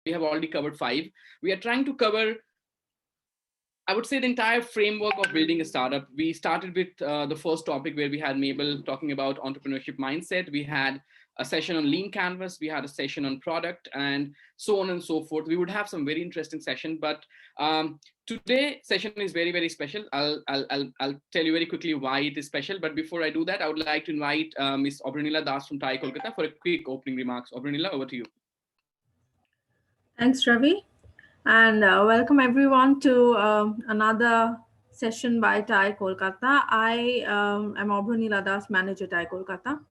we have already covered 5. We are trying to cover, I would say, the entire framework of building a startup. We started with the first topic where we had Mabel talking about entrepreneurship mindset. We had a session on lean canvas. We had a session on product and so on and so forth. We would have some very interesting session, but today session is very, very special. I'll tell you very quickly why it is special. But before I do that, I would like to invite Ms. Obranila Das from TiE Kolkata for a quick opening remarks. Obranila, over to you. Thanks, Ravi. And welcome everyone to another session by TiE Kolkata. I am Aubrey Das, manager TiE Kolkata.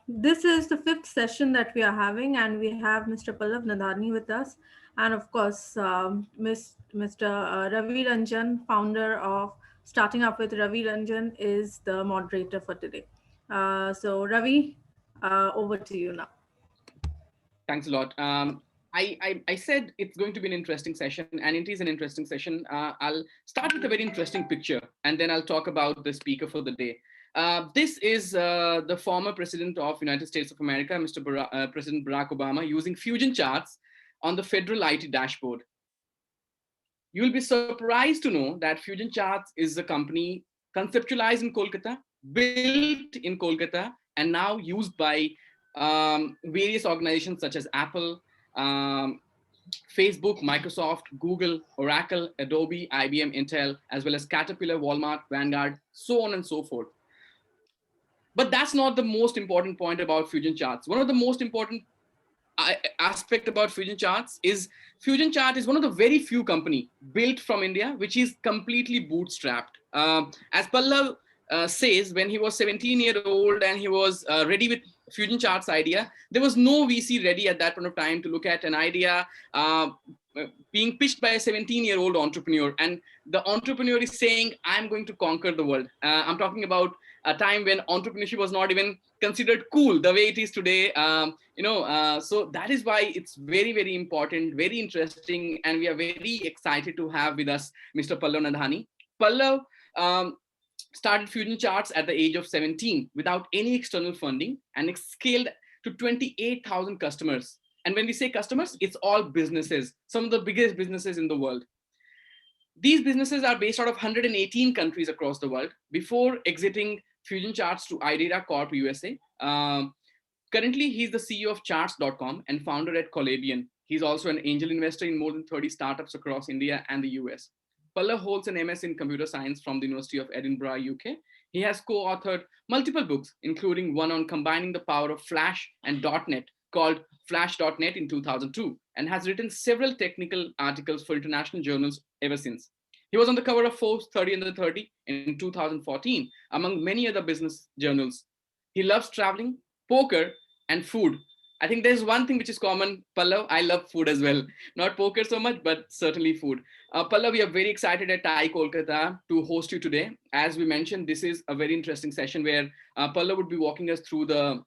This is the 5th session that we are having, and we have Mr. Pallav Nadharni with us, and of course, Mr. Ravi Ranjan, founder of Starting Up with Ravi Ranjan, is the moderator for today. So, Ravi, over to you now. Thanks a lot. I said it's going to be an interesting session, and it is an interesting session. I'll start with a very interesting picture, and then I'll talk about the speaker for the day. This is the former president of United States of America, President Barack Obama, using fusion charts on the federal IT dashboard. You'll be surprised to know that Fusion Charts is a company conceptualized in Kolkata, built in Kolkata, and now used by various organizations such as Apple, Facebook, Microsoft, Google, Oracle, Adobe, IBM, Intel, as well as Caterpillar, Walmart, Vanguard, so on and so forth. But that's not the most important point about Fusion Charts. One of the most important aspect about Fusion Charts is Fusion Chart is one of the very few company built from India, which is completely bootstrapped. As Pallav says, when he was 17-year-old and he was ready with Fusion Charts idea, there was no VC ready at that point of time to look at an idea being pitched by a 17-year-old entrepreneur. And the entrepreneur is saying, I'm going to conquer the world. I'm talking about a time when entrepreneurship was not even considered cool the way it is today. So that is why it's very, very important, very interesting, and we are very excited to have with us Mr. Pallav Nadharni. Pallav started Fusion Charts at the age of 17 without any external funding, and it scaled to 28,000 customers. And when we say customers, it's all businesses, some of the biggest businesses in the world. These businesses are based out of 118 countries across the world before exiting Fusion Charts to iData Corp USA. Currently, he's the CEO of charts.com and founder at Collabian. He's also an angel investor in more than 30 startups across India and the US. Pallav holds an MS in computer science from the University of Edinburgh, UK. He has co-authored multiple books, including one on combining the power of Flash and .NET called Flash.net in 2002, and has written several technical articles for international journals ever since. He was on the cover of Forbes 30 Under 30 in 2014, among many other business journals. He loves traveling, poker, and food. I think there's one thing which is common, Pallav. I love food as well. Not poker so much, but certainly food. Pallav, we are very excited at TiE Kolkata to host you today. As we mentioned, this is a very interesting session where Pallav would be walking us through the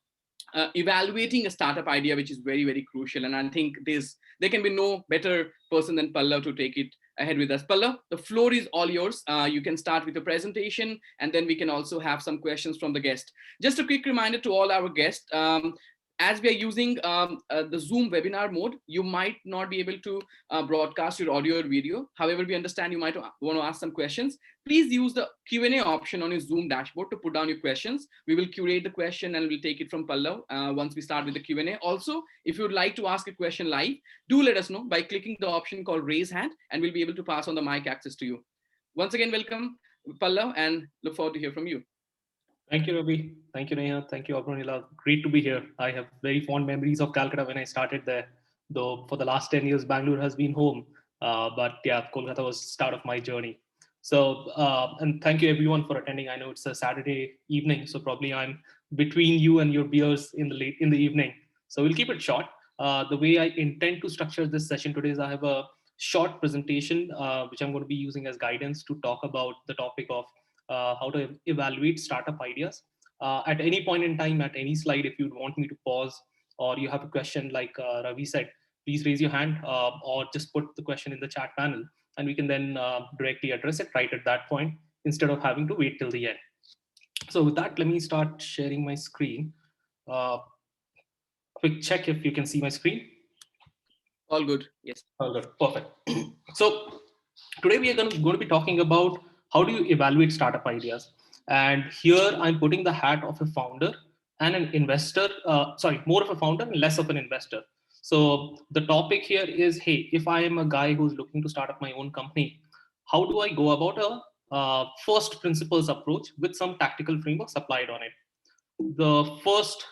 evaluating a startup idea, which is very, very crucial. And I think there can be no better person than Pallav to take it ahead with us. Pallav, the floor is all yours. You can start with the presentation, and then we can also have some questions from the guest. Just a quick reminder to all our guests, as we are using the Zoom webinar mode, you might not be able to broadcast your audio or video. However, we understand you might want to ask some questions. Please use the Q&A option on your Zoom dashboard to put down your questions. We will curate the question and we'll take it from Pallav once we start with the Q&A. Also, if you would like to ask a question live, do let us know by clicking the option called raise hand, and we'll be able to pass on the mic access to you. Once again, welcome, Pallav, and look forward to hear from you. Thank you, Ravi. Thank you, Neha. Thank you, Abranila. Great to be here. I have very fond memories of Calcutta when I started there, though for the last 10 years, Bangalore has been home. But yeah, Kolkata was the start of my journey. So, and thank you everyone for attending. I know it's a Saturday evening, so probably I'm between you and your beers in the evening. So we'll keep it short. The way I intend to structure this session today is I have a short presentation, which I'm going to be using as guidance to talk about the topic of how to evaluate startup ideas. At any point in time, at any slide, if you want me to pause or you have a question like Ravi said, please raise your hand or just put the question in the chat panel, and we can then directly address it right at that point instead of having to wait till the end. So with that, let me start sharing my screen. Quick check if you can see my screen. All good. Yes. All good. Perfect. So today we are going to be talking about how do you evaluate startup ideas. And here I'm putting the hat of a founder and an investor. Sorry, more of a founder and less of an investor. So the topic here is, hey, if I am a guy who's looking to start up my own company, how do I go about a first principles approach with some tactical frameworks applied on it? The first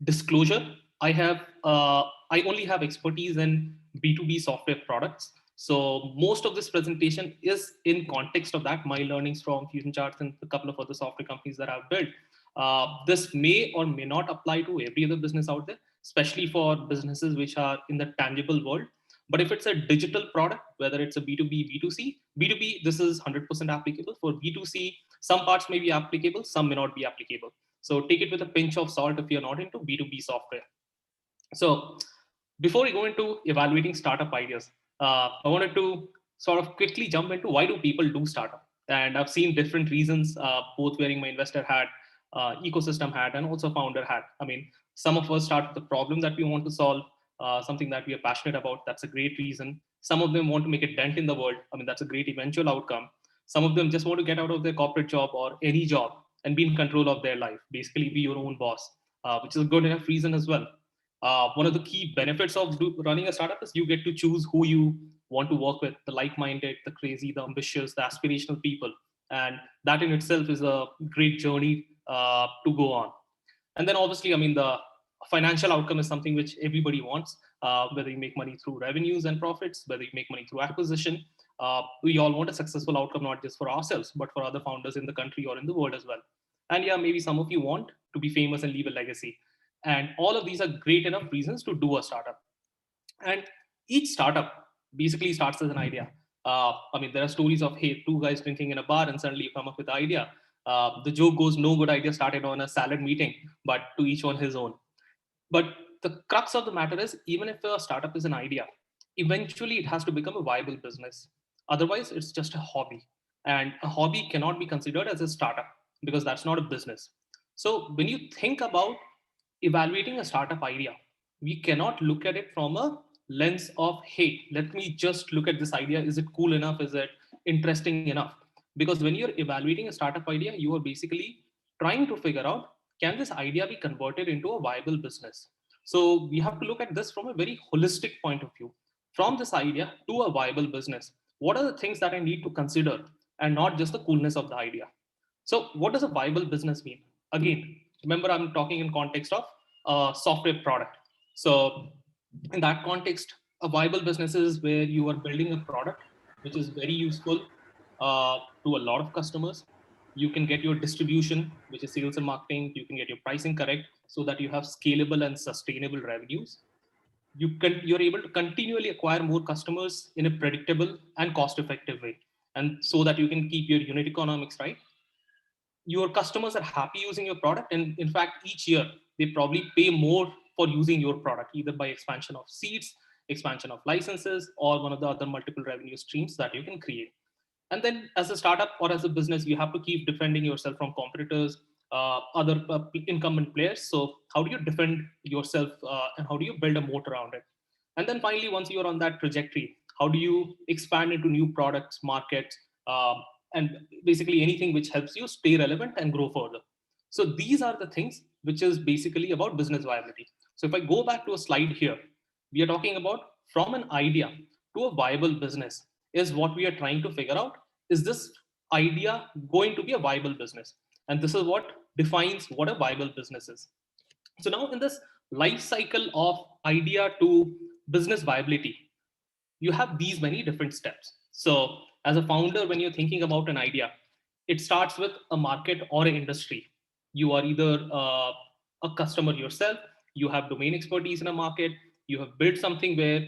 disclosure, I only have expertise in B2B software products, so most of this presentation is in context of that, my learnings from Fusion Charts and a couple of other software companies that I've built. This may or may not apply to every other business out there, especially for businesses which are in the tangible world. But if it's a digital product, whether it's a B2B, B2C, B2B, this is 100% applicable. For B2C, some parts may be applicable, some may not be applicable. So take it with a pinch of salt if you're not into B2B software. So before we go into evaluating startup ideas, I wanted to sort of quickly jump into why do people do startup? And I've seen different reasons, both wearing my investor hat, ecosystem hat, and also founder hat. I mean, some of us start with the problem that we want to solve, something that we are passionate about. That's a great reason. Some of them want to make a dent in the world. I mean, that's a great eventual outcome. Some of them just want to get out of their corporate job or any job and be in control of their life, basically be your own boss, which is a good enough reason as well. One of the key benefits of running a startup is you get to choose who you want to work with, the like-minded, the crazy, the ambitious, the aspirational people. And that in itself is a great journey to go on. And then obviously, I mean, the financial outcome is something which everybody wants, whether you make money through revenues and profits, whether you make money through acquisition. We all want a successful outcome, not just for ourselves, but for other founders in the country or in the world as well. And yeah, maybe some of you want to be famous and leave a legacy. And all of these are great enough reasons to do a startup. And each startup basically starts as an idea. I mean, there are stories of, hey, two guys drinking in a bar and suddenly you come up with the idea. The joke goes, no good idea started on a salad meeting, but to each one his own. But the crux of the matter is, even if a startup is an idea, eventually it has to become a viable business. Otherwise, it's just a hobby. And a hobby cannot be considered as a startup because that's not a business. So when you think about evaluating a startup idea, we cannot look at it from a lens of, hey, let me just look at this idea. Is it cool enough? Is it interesting enough? Because when you're evaluating a startup idea, you are basically trying to figure out, can this idea be converted into a viable business? So we have to look at this from a very holistic point of view. From this idea to a viable business, what are the things that I need to consider and not just the coolness of the idea? So what does a viable business mean? Again, remember I'm talking in context of a software product. So in that context, a viable business is where you are building a product which is very useful to a lot of customers. You can get your distribution, which is sales and marketing. You can get your pricing correct so that you have scalable and sustainable revenues. You're able to continually acquire more customers in a predictable and cost effective way, and so that you can keep your unit economics right. Your customers are happy using your product, and in fact each year they probably pay more for using your product, either by expansion of seats, expansion of licenses, or one of the other multiple revenue streams that you can create. And then as a startup or as a business, you have to keep defending yourself from competitors, other incumbent players. So how do you defend yourself, and how do you build a moat around it? And then finally, once you're on that trajectory, how do you expand into new products, markets, and basically anything which helps you stay relevant and grow further? So these are the things which is basically about business viability. So if I go back to a slide here, we are talking about from an idea to a viable business is what we are trying to figure out. Is this idea going to be a viable business? And this is what defines what a viable business is. So now in this life cycle of idea to business viability, you have these many different steps. So as a founder, when you're thinking about an idea, it starts with a market or an industry. You are either a customer yourself, you have domain expertise in a market, you have built something where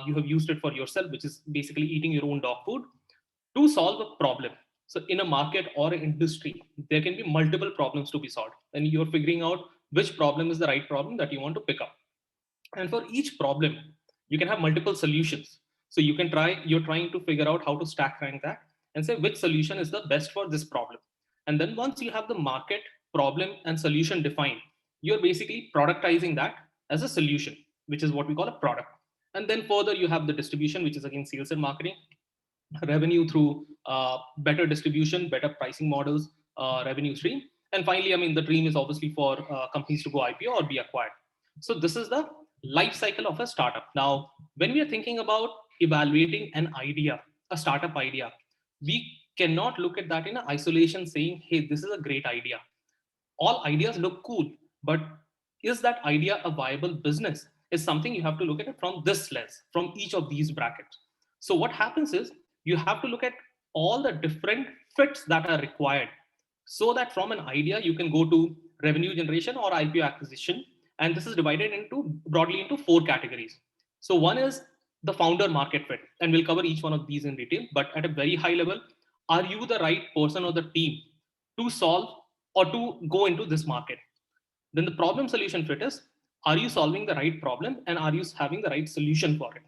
you have used it for yourself, which is basically eating your own dog food to solve a problem. So in a market or an industry, there can be multiple problems to be solved, and you're figuring out which problem is the right problem that you want to pick up. And for each problem, you can have multiple solutions. So you're trying to figure out how to stack rank that and say which solution is the best for this problem. And then once you have the market, problem, and solution defined, you're basically productizing that as a solution, which is what we call a product. And then further, you have the distribution, which is again sales and marketing, revenue through better distribution, better pricing models, revenue stream. And finally, I mean, the dream is obviously for companies to go IPO or be acquired. So this is the life cycle of a startup. Now, when we are thinking about evaluating an idea, a startup idea, we cannot look at that in isolation saying, hey, this is a great idea. All ideas look cool, but is that idea a viable business? Is something you have to look at it from this lens, from each of these brackets. So what happens is you have to look at all the different fits that are required so that from an idea you can go to revenue generation or IPO acquisition. And this is divided into broadly into 4 categories. So one is the founder market fit, and we'll cover each one of these in detail. But at a very high level, are you the right person or the team to solve or to go into this market? Then the problem solution fit is, are you solving the right problem and are you having the right solution for it?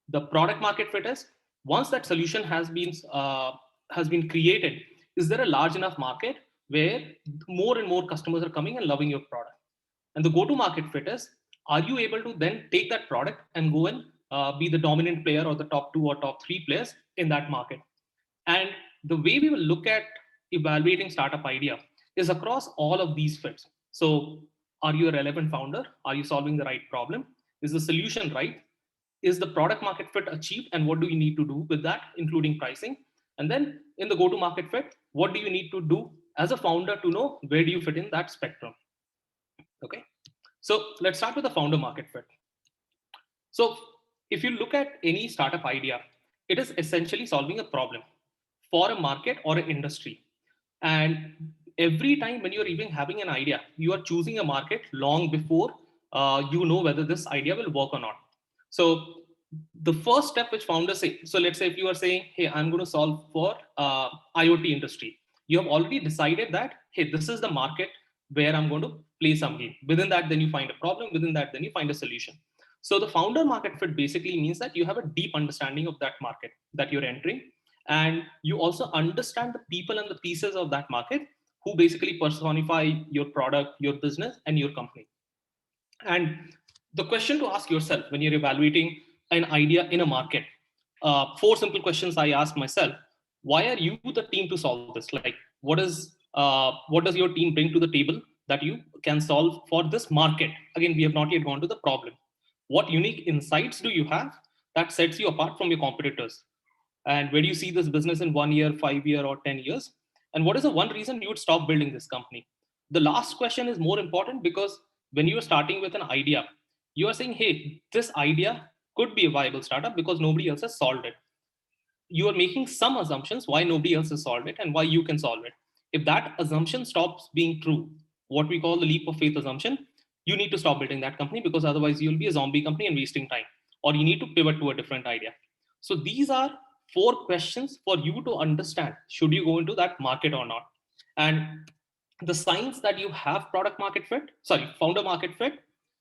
The product market fit is, once that solution has been created, is there a large enough market where more and more customers are coming and loving your product? And the go to market fit is, are you able to then take that product and go and be the dominant player or the top 2 or top 3 players in that market? And the way we will look at evaluating startup idea is across all of these fits. So are you a relevant founder? Are you solving the right problem? Is the solution right? Is the product market fit achieved? And what do you need to do with that, including pricing? And then in the go to market fit, what do you need to do as a founder to know where do you fit in that spectrum? Okay. So let's start with the founder market fit. So if you look at any startup idea, it is essentially solving a problem for a market or an industry. And every time when you're even having an idea, you are choosing a market long before you know whether this idea will work or not. So the first step which founders say, so let's say if you are saying, hey, I'm going to solve for IoT industry, you have already decided that, hey, this is the market where I'm going to play some game. Within that, then you find a problem. Within that, then you find a solution. So the founder market fit basically means that you have a deep understanding of that market that you're entering, and you also understand the people and the pieces of that market who basically personify your product, your business, and your company. And the question to ask yourself when you're evaluating an idea in a market, 4 simple questions I ask myself: why are you the team to solve this? Like, what does your team bring to the table that you can solve for this market? Again, we have not yet gone to the problem. What unique insights do you have that sets you apart from your competitors? And where do you see this business in 1 year, 5 year, or 10 years? And what is the one reason you would stop building this company? The last question is more important because when you are starting with an idea, you are saying, hey, this idea could be a viable startup because nobody else has solved it. You are making some assumptions why nobody else has solved it and why you can solve it. If that assumption stops being true, what we call the leap of faith assumption, you need to stop building that company, because otherwise you'll be a zombie company and wasting time, or you need to pivot to a different idea. So these are 4 questions for you to understand should you go into that market or not. And the signs that you have product market fit, sorry, founder market fit,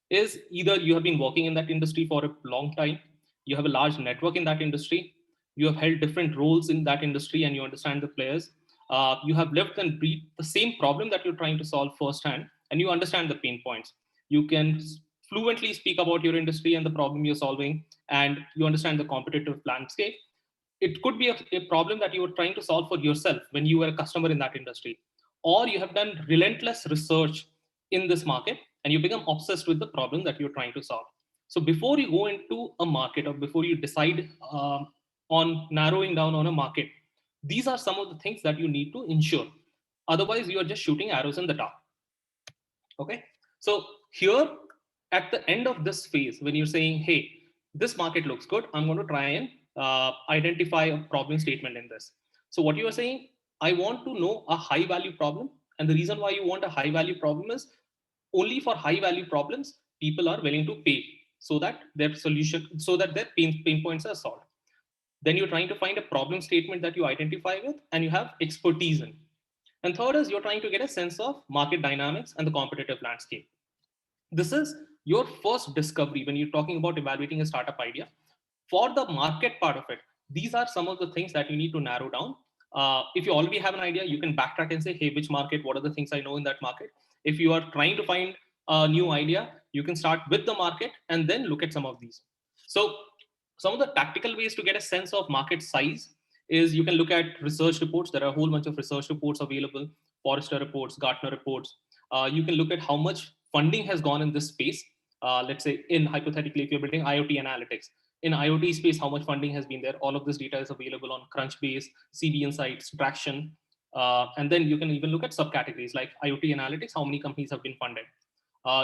is either you have been working in that industry for a long time, you have a large network in that industry, you have held different roles in that industry and you understand the players, you have lived and breathed the same problem that you're trying to solve firsthand, and you understand the pain points. You can fluently speak about your industry and the problem you're solving, and you understand the competitive landscape. It could be a problem that you were trying to solve for yourself when you were a customer in that industry, or you have done relentless research in this market and you become obsessed with the problem that you're trying to solve. So before you go into a market, or before you decide on narrowing down on a market, these are some of the things that you need to ensure. Otherwise, you are just shooting arrows in the dark. Okay. So here at the end of this phase, when you're saying, hey, this market looks good, I'm going to try and identify a problem statement in this. So what you are saying, I want to know a high value problem. And the reason why you want a high value problem is only for high value problems, people are willing to pay so that their solution, so that their pain points are solved. Then you're trying to find a problem statement that you identify with and you have expertise in. And third is you're trying to get a sense of market dynamics and the competitive landscape. This is your first discovery when you're talking about evaluating a startup idea. For the market part of it, these are some of the things that you need to narrow down. If you already have an idea, you can backtrack and say, hey, which market? What are the things I know in that market? If you are trying to find a new idea, you can start with the market and then look at some of these. So some of the tactical ways to get a sense of market size is you can look at research reports. There are a whole bunch of research reports available, Forrester reports, Gartner reports. You can look at how much funding has gone in this space. Let's say in hypothetically, if you're building IoT analytics, in IoT space, how much funding has been there. All of this data is available on Crunchbase, CB Insights, Traction. And then you can even look at subcategories like IoT analytics, how many companies have been funded.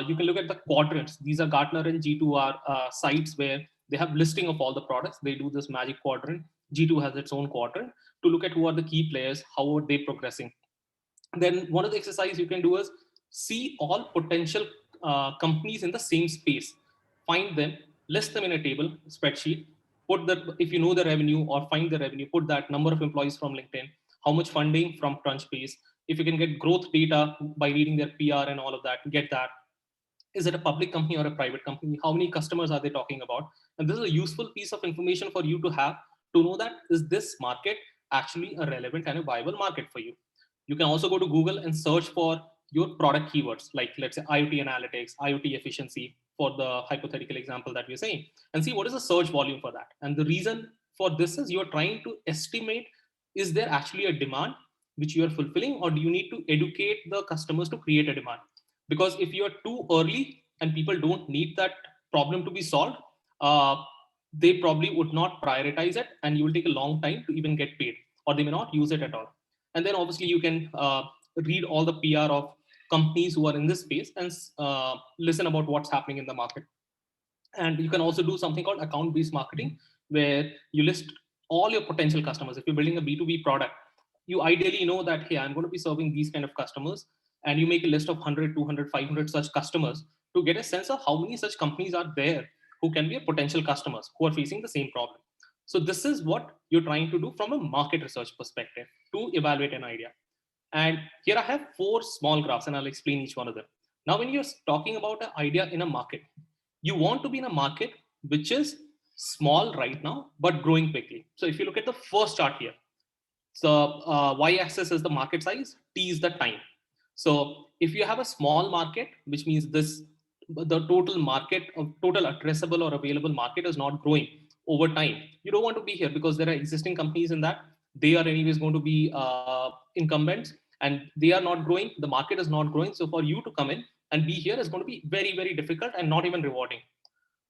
You can look at the quadrants. These are Gartner and G2 are sites where they have listing of all the products. They do this magic quadrant. G2 has its own quadrant to look at who are the key players, how are they progressing. Then one of the exercises you can do is see all potential companies in the same space, find them, list them in a table, spreadsheet, put the, if you know the revenue or find the revenue, put that number of employees from LinkedIn, how much funding from Crunchbase. If you can get growth data by reading their PR and all of that, get that. Is it a public company or a private company? How many customers are they talking about? And this is a useful piece of information for you to have to know that is this market actually a relevant and a viable market for you. You can also go to Google and search for your product keywords, like let's say IoT analytics, IoT efficiency, for the hypothetical example that we're saying, and see what is the search volume for that. And the reason for this is you're trying to estimate, is there actually a demand which you are fulfilling, or do you need to educate the customers to create a demand? Because if you're too early and people don't need that problem to be solved, uh, they probably would not prioritize it, and you will take a long time to even get paid, or they may not use it at all. And then obviously you can read all the PR of companies who are in this space and listen about what's happening in the market. And you can also do something called account based marketing, where you list all your potential customers. If you're building a B2B product, you ideally know that, hey, I'm going to be serving these kind of customers. And you make a list of 100, 200, 500 such customers to get a sense of how many such companies are there who can be a potential customers who are facing the same problem. So this is what you're trying to do from a market research perspective to evaluate an idea. And here I have 4 small graphs and I'll explain each one of them. Now, when you're talking about an idea in a market, you want to be in a market which is small right now, but growing quickly. So if you look at the first chart here, so y-axis is the market size, t is the time. So if you have a small market, which means this, the total market of total addressable or available market is not growing over time, you don't want to be here because there are existing companies in that. They are anyways going to be incumbents, and they are not growing. The market is not growing. So for you to come in and be here is going to be very, very difficult and not even rewarding.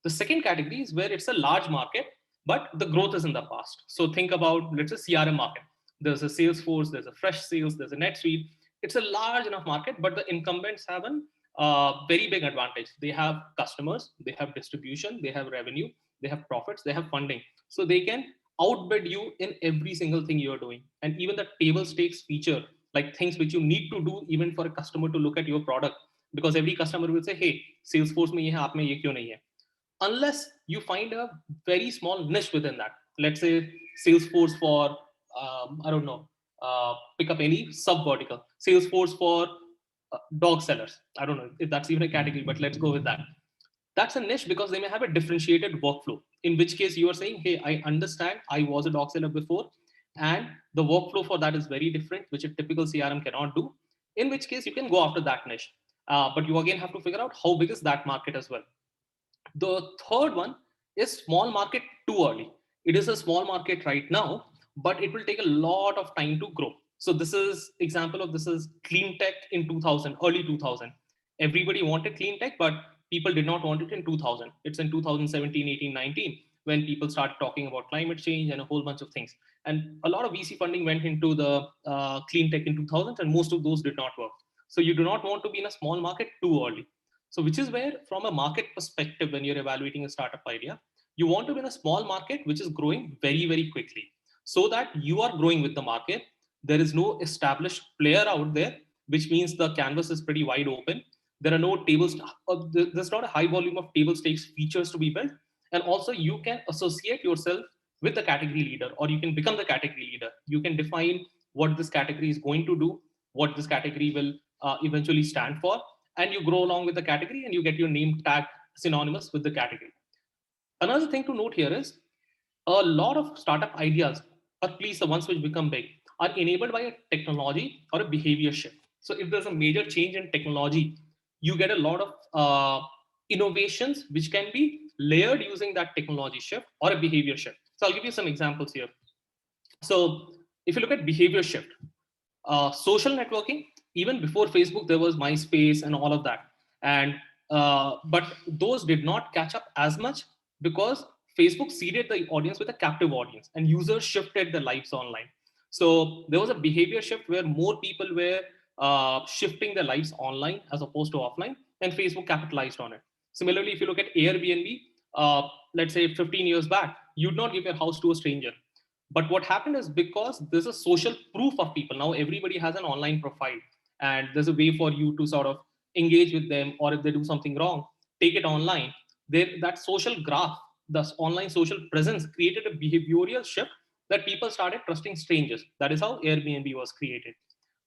The second category is where it's a large market, but the growth is in the past. So think about, let's say, CRM market. There's a Salesforce, there's a Fresh Sales, there's a NetSuite. It's a large enough market, but the incumbents have a very big advantage. They have customers, they have distribution, they have revenue, they have profits, they have funding. So they can outbid you in every single thing you're doing. And even the table stakes feature, like things which you need to do even for a customer to look at your product, because every customer will say, hey, Salesforce mein ye hai, aap mein ye kyun nahi hai? Unless you find a very small niche within that. Let's say Salesforce for, I don't know, pick up any sub vertical. Salesforce for dog sellers. I don't know if that's even a category, but let's go with that. That's a niche because they may have a differentiated workflow. In which case you are saying, hey, I understand I was a dog seller before, and the workflow for that is very different, which a typical CRM cannot do. In which case you can go after that niche. But you again have to figure out how big is that market as well. The third one is small market too early. It is a small market right now, but it will take a lot of time to grow. So this is example of, this is clean tech in 2000, early 2000. Everybody wanted clean tech, but people did not want it in 2000. It's in 2017, 18, 19 when people started talking about climate change and a whole bunch of things. And a lot of VC funding went into the clean tech in 2000, and most of those did not work. So you do not want to be in a small market too early. So which is where, from a market perspective, when you're evaluating a startup idea, you want to be in a small market which is growing very, very quickly, so that you are growing with the market. There is no established player out there, which means the canvas is pretty wide open. There are no tables, there's not a high volume of table stakes features to be built. And also you can associate yourself with the category leader, or you can become the category leader. You can define what this category is going to do, what this category will eventually stand for, and you grow along with the category and you get your name tag synonymous with the category. Another thing to note here is a lot of startup ideas, or at least the ones which become big, are enabled by a technology or a behavior shift. So if there's a major change in technology, you get a lot of innovations which can be layered using that technology shift or a behavior shift. So I'll give you some examples here. So if you look at behavior shift, social networking, even before Facebook, there was MySpace and all of that. And but those did not catch up as much because Facebook seeded the audience with a captive audience and users shifted their lives online. So there was a behavior shift where more people were shifting their lives online as opposed to offline, and Facebook capitalized on it. Similarly, if you look at Airbnb, let's say 15 years back, you'd not give your house to a stranger. But what happened is because there's a social proof of people, now everybody has an online profile, and there's a way for you to sort of engage with them, or if they do something wrong, take it online. That social graph, the online social presence created a behavioral shift that people started trusting strangers. That is how Airbnb was created.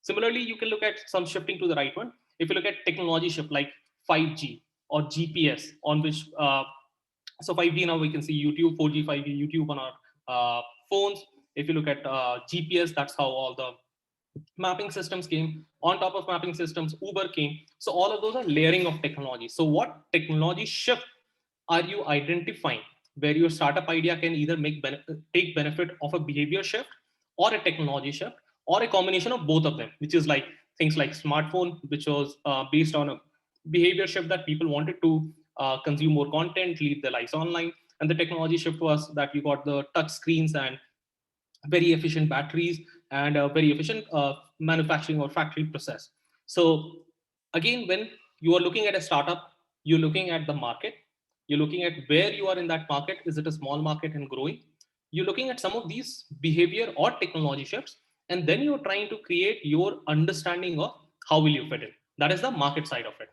Similarly, you can look at some shifting to the right one. If you look at technology shift like 5G or GPS, on which so 5G, now we can see YouTube, 4G, 5G, YouTube on our phones. If you look at GPS, that's how all the mapping systems came. On top of mapping systems, Uber came. So all of those are layering of technology. So what technology shift are you identifying where your startup idea can either take benefit of a behavior shift or a technology shift or a combination of both of them, which is like things like smartphone, which was based on a behavior shift that people wanted to consume more content, lead their lives online. And the technology shift was that you got the touch screens and very efficient batteries and a very efficient manufacturing or factory process. So again, when you are looking at a startup, you're looking at the market, you're looking at where you are in that market. Is it a small market and growing? You're looking at some of these behavior or technology shifts, and then you're trying to create your understanding of how will you fit in. That is the market side of it.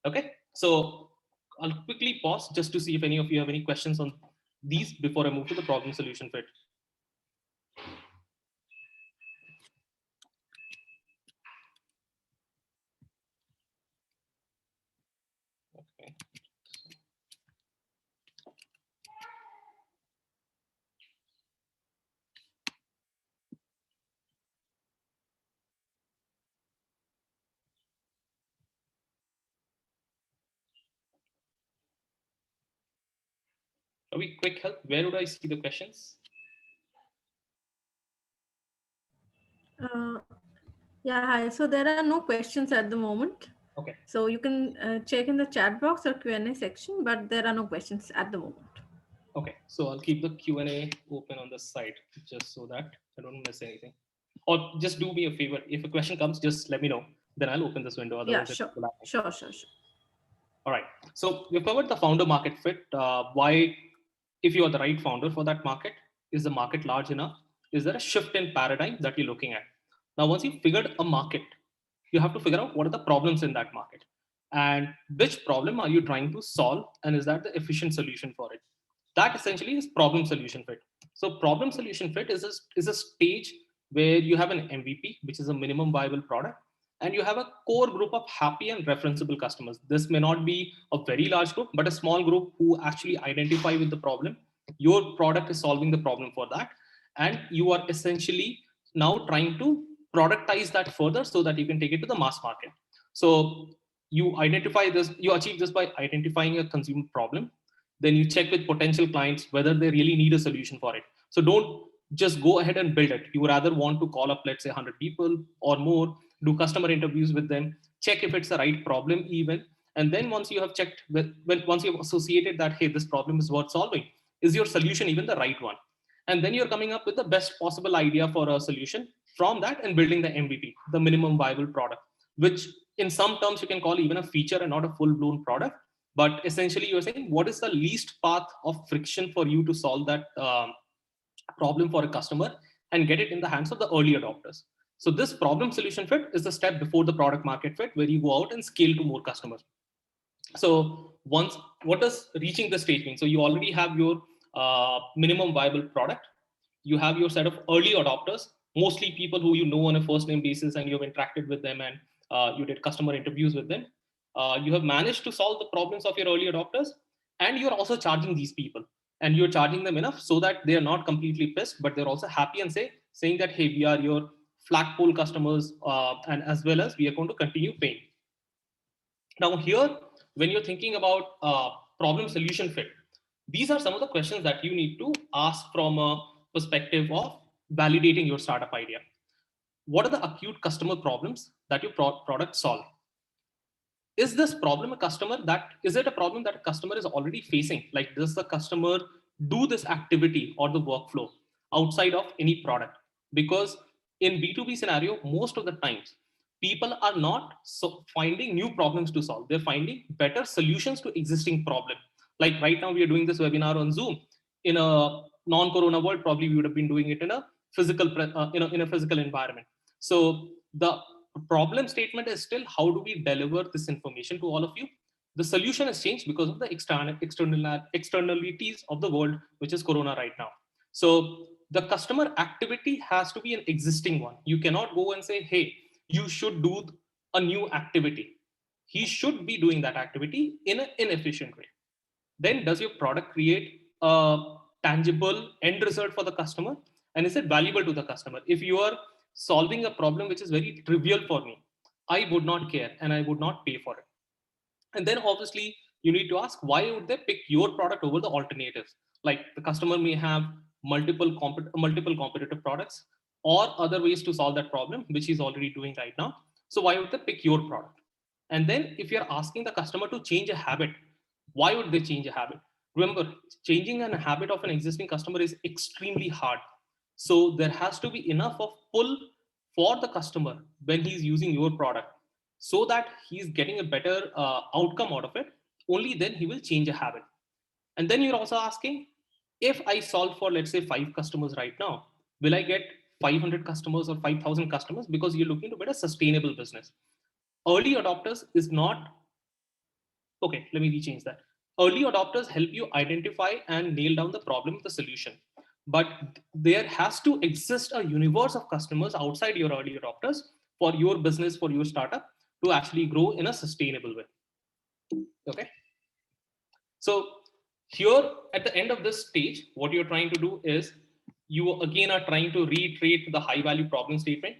Okay, so I'll quickly pause just to see if any of you have any questions on these before I move to the problem solution fit. Okay. Are we quick help? Where would I see the questions? Yeah, hi. So there are no questions at the moment. Okay. So you can check in the chat box or Q&A section, but there are no questions at the moment. Okay, so I'll keep the Q&A open on the side just so that I don't miss anything. Or just do me a favor. If a question comes, just let me know. Then I'll open this window. Yeah, Otherwise, it's sure. collapsing. Sure. All right. So we've covered the founder market fit. Why, if you are the right founder for that market, is the market large enough? Is there a shift in paradigm that you're looking at? Now, once you've figured a market, you have to figure out what are the problems in that market and which problem are you trying to solve, and is that the efficient solution for it? That essentially is problem solution fit. So problem solution fit is a stage where you have an MVP, which is a minimum viable product, and you have a core group of happy and referenceable customers. This may not be a very large group, but a small group who actually identify with the problem. Your product is solving the problem for that, and you are essentially now trying to productize that further so that you can take it to the mass market. So you achieve this by identifying a consumer problem. Then you check with potential clients whether they really need a solution for it. So don't just go ahead and build it. You rather want to call up, let's say, 100 people or more, do customer interviews with them, check if it's the right problem even. And then once you have checked once you've associated that, hey, this problem is worth solving, is your solution even the right one? And then you're coming up with the best possible idea for a solution from that and building the MVP, the minimum viable product, which in some terms you can call even a feature and not a full blown product. But essentially you're saying what is the least path of friction for you to solve that problem for a customer and get it in the hands of the early adopters. So this problem solution fit is the step before the product market fit, where you go out and scale to more customers. So once, what does reaching the stage mean? So you already have your minimum viable product. You have your set of early adopters, mostly people who you know on a first name basis, and you've interacted with them, and you did customer interviews with them. You have managed to solve the problems of your early adopters, and you're also charging these people, and you're charging them enough so that they are not completely pissed, but they're also happy and saying that, hey, we are your flagpole customers, and as well as we are going to continue paying. Now here, when you're thinking about problem solution fit, These are some of the questions that you need to ask from a perspective of validating your startup idea. What are the acute customer problems that your product solve? Is this problem a customer that is it a problem that a customer is already facing? Like, does the customer do this activity or the workflow outside of any product? Because in B2B scenario, most of the times people are not finding new problems to solve. They're finding better solutions to existing problem. Like right now we are doing this webinar on Zoom. In a non-corona world, probably we would have been doing it in a in a physical environment. So the problem statement is still, how do we deliver this information to all of you? The solution has changed because of the externalities of the world, which is corona right now. So the customer activity has to be an existing one. You cannot go and say, hey, you should do a new activity. He should be doing that activity in an inefficient way. Then does your product create a tangible end result for the customer? And is it valuable to the customer? If you are solving a problem which is very trivial for me, I would not care and I would not pay for it. And then obviously you need to ask, why would they pick your product over the alternatives? Like the customer may have multiple competitive products or other ways to solve that problem, which he's already doing right now. So why would they pick your product? And then if you're asking the customer to change a habit, why would they change a habit? Remember, changing a habit of an existing customer is extremely hard. So there has to be enough of pull for the customer when he's using your product, so that he's getting a better outcome out of it. Only then he will change a habit. And then you're also asking, if I solve for, let's say, 5 customers right now, will I get 500 customers or 5,000 customers? Because you're looking to build a sustainable business. Early adopters is not, okay, let me rechange that. Early adopters help you identify and nail down the problem with the solution. But there has to exist a universe of customers outside your early adopters for your business, for your startup to actually grow in a sustainable way. Okay. So here at the end of this stage, what you're trying to do is you again are trying to reiterate the high value problem statement,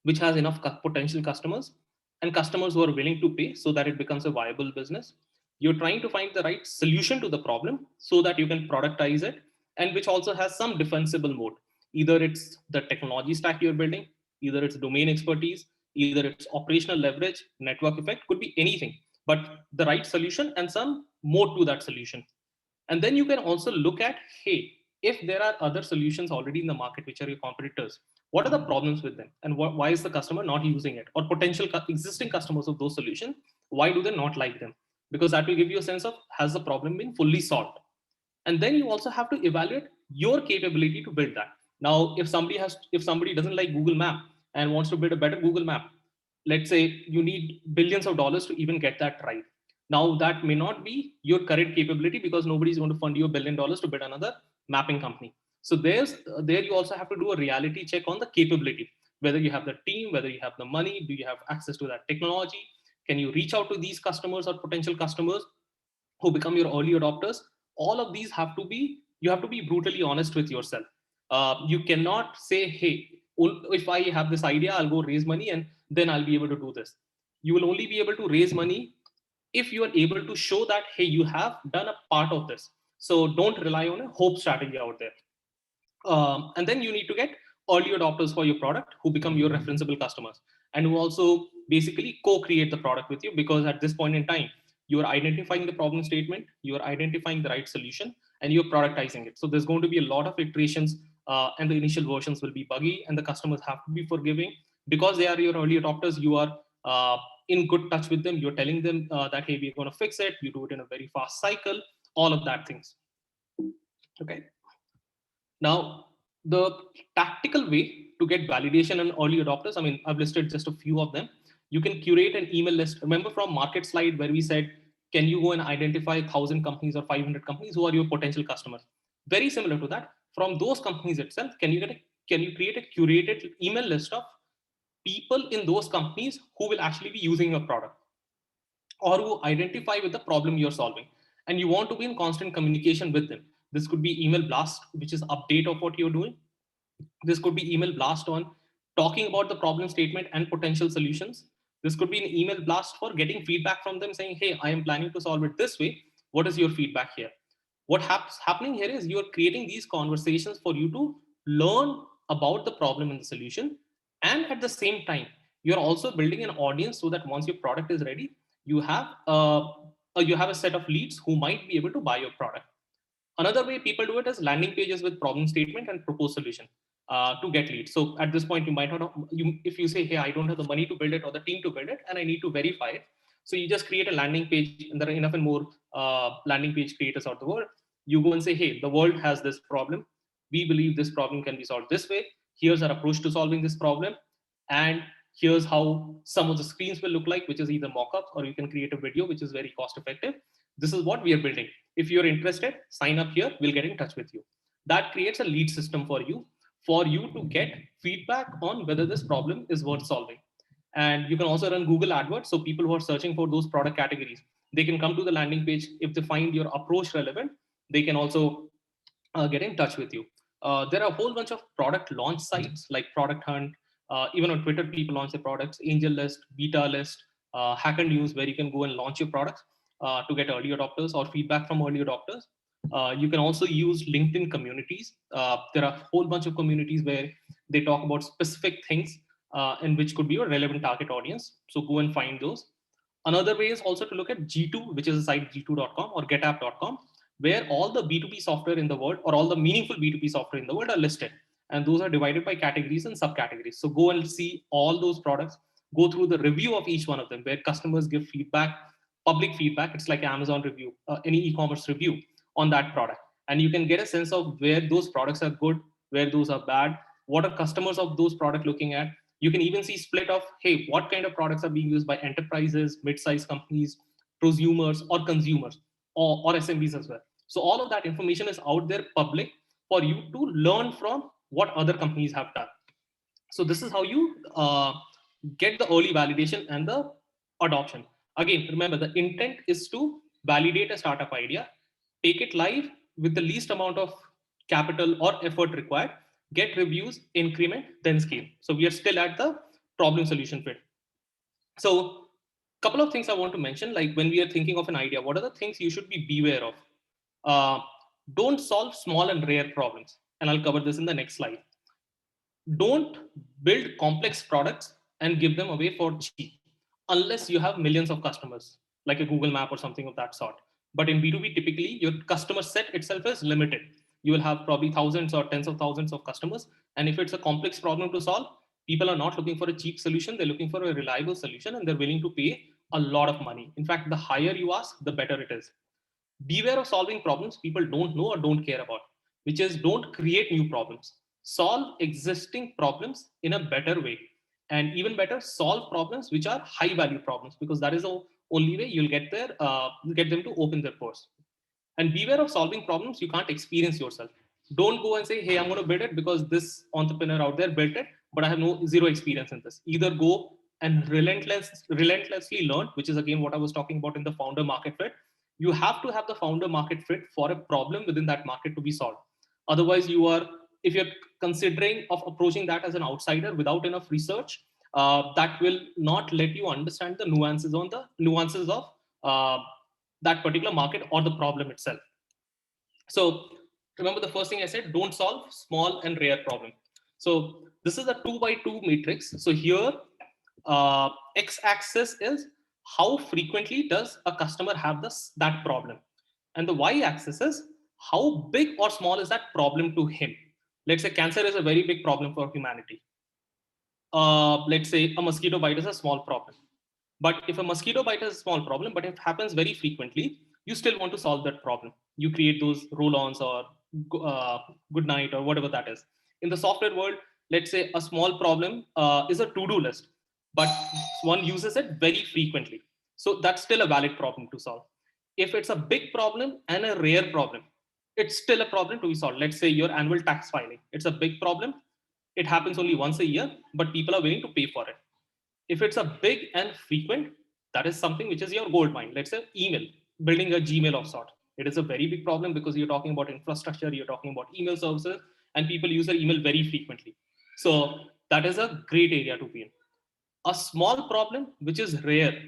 which has enough potential customers and customers who are willing to pay so that it becomes a viable business. You're trying to find the right solution to the problem so that you can productize it, and which also has some defensible mode. Either it's the technology stack you're building, either it's domain expertise, either it's operational leverage, network effect, could be anything, but the right solution and some more to that solution. And then you can also look at, hey, if there are other solutions already in the market, which are your competitors, what are the problems with them? And why is the customer not using it? Or potential existing customers of those solutions, why do they not like them? Because that will give you a sense of, has the problem been fully solved? And then you also have to evaluate your capability to build that. Now, if somebody doesn't like Google Map and wants to build a better Google Map, let's say you need billions of dollars to even get that right. Now that may not be your current capability, because nobody's going to fund you $1 billion to build another mapping company. So there you also have to do a reality check on the capability, whether you have the team, whether you have the money, do you have access to that technology, can you reach out to these customers or potential customers who become your early adopters. All of these have to be, you have to be brutally honest with yourself. You cannot say, hey, if I have this idea, I'll go raise money and then I'll be able to do this. You will only be able to raise money if you are able to show that, hey, you have done a part of this. So don't rely on a hope strategy out there. And then you need to get early adopters for your product who become your referenceable customers and who also basically co-create the product with you, because at this point in time you are identifying the problem statement, you are identifying the right solution, and you're productizing it. So there's going to be a lot of iterations, and the initial versions will be buggy, and the customers have to be forgiving. Because they are your early adopters, you are in good touch with them, you're telling them that, hey, we're going to fix it, you do it in a very fast cycle, all of that things. Okay. Now, the tactical way to get validation and early adopters, I mean, I've listed just a few of them. You can curate an email list. Remember from market slide where we said, can you go and identify 1,000 companies or 500 companies who are your potential customers? Very similar to that. From those companies itself, can you create a curated email list of people in those companies who will actually be using your product or who identify with the problem you're solving, and you want to be in constant communication with them. This could be email blast, which is update of what you're doing. This could be email blast on talking about the problem statement and potential solutions. This could be an email blast for getting feedback from them saying, hey, I am planning to solve it this way, what is your feedback here? What happening here is you're creating these conversations for you to learn about the problem and the solution. And at the same time, you're also building an audience so that once your product is ready, you have you have a set of leads who might be able to buy your product. Another way people do it is landing pages with problem statement and proposed solution to get leads. So at this point, you might not, if you say, hey, I don't have the money to build it or the team to build it, and I need to verify it. So you just create a landing page, and there are enough and more landing page creators out the world. You go and say, hey, the world has this problem. We believe this problem can be solved this way. Here's our approach to solving this problem. And here's how some of the screens will look like, which is either mock-ups or you can create a video, which is very cost effective. This is what we are building. If you're interested, sign up here, we'll get in touch with you. That creates a lead system for you to get feedback on whether this problem is worth solving. And you can also run Google AdWords. So people who are searching for those product categories, they can come to the landing page. If they find your approach relevant, they can also get in touch with you. There are a whole bunch of product launch sites like Product Hunt. Even on Twitter, people launch their products. Angel List, Beta List, Hacker News, where you can go and launch your products to get early adopters or feedback from early adopters. You can also use LinkedIn communities. There are a whole bunch of communities where they talk about specific things and which could be a relevant target audience. So go and find those. Another way is also to look at G2, which is a site g2.com or getapp.com, where all the B2B software in the world or all the meaningful B2B software in the world are listed. And those are divided by categories and subcategories. So go and see all those products, go through the review of each one of them, where customers give feedback, public feedback. It's like Amazon review, any e-commerce review on that product. And you can get a sense of where those products are good, where those are bad, what are customers of those products looking at. You can even see split of, hey, what kind of products are being used by enterprises, mid-sized companies, prosumers, or consumers, or SMBs as well. So all of that information is out there public for you to learn from what other companies have done. So this is how you get the early validation and the adoption. Again, remember, the intent is to validate a startup idea, take it live with the least amount of capital or effort required, get reviews, increment, then scale. So we are still at the problem solution fit. So couple of things I want to mention, like when we are thinking of an idea, what are the things you should be beware of? Uh, don't solve small and rare problems. And I'll cover this in the next slide. Don't build complex products and give them away for cheap unless you have millions of customers like a Google Map or something of that sort. But in B2B, typically your customer set itself is limited. You will have probably thousands or tens of thousands of customers. And if it's a complex problem to solve, people are not looking for a cheap solution. They're looking for a reliable solution and they're willing to pay a lot of money. In fact, the higher you ask, the better it is. Beware of solving problems people don't know or don't care about, which is don't create new problems. Solve existing problems in a better way. And even better, solve problems which are high value problems, because that is the only way you'll get them to open their purse. And beware of solving problems you can't experience yourself. Don't go and say, hey, I'm going to build it because this entrepreneur out there built it, but I have zero experience in this. Either go and relentlessly learn, which is again what I was talking about in the founder market fit. You have to have the founder market fit for a problem within that market to be solved. Otherwise, if you're considering of approaching that as an outsider without enough research, that will not let you understand the nuances of that particular market or the problem itself. So remember the first thing I said, don't solve small and rare problem. So this is a 2x2 matrix. So here, x-axis is how frequently does a customer have that problem. And the y-axis is how big or small is that problem to him. Let's say cancer is a very big problem for humanity. Let's say a mosquito bite is a small problem. But if a mosquito bite is a small problem, but it happens very frequently, you still want to solve that problem. You create those roll-ons or good night or whatever that is. In the software world, let's say a small problem is a to-do list, but one uses it very frequently. So that's still a valid problem to solve. If it's a big problem and a rare problem, it's still a problem to be solved. Let's say your annual tax filing. It's a big problem. It happens only once a year, but people are willing to pay for it. If it's a big and frequent, that is something which is your gold mine. Let's say email, building a Gmail of sort. It is a very big problem because you're talking about infrastructure, you're talking about email services, and people use their email very frequently. So that is a great area to be in. A small problem, which is rare,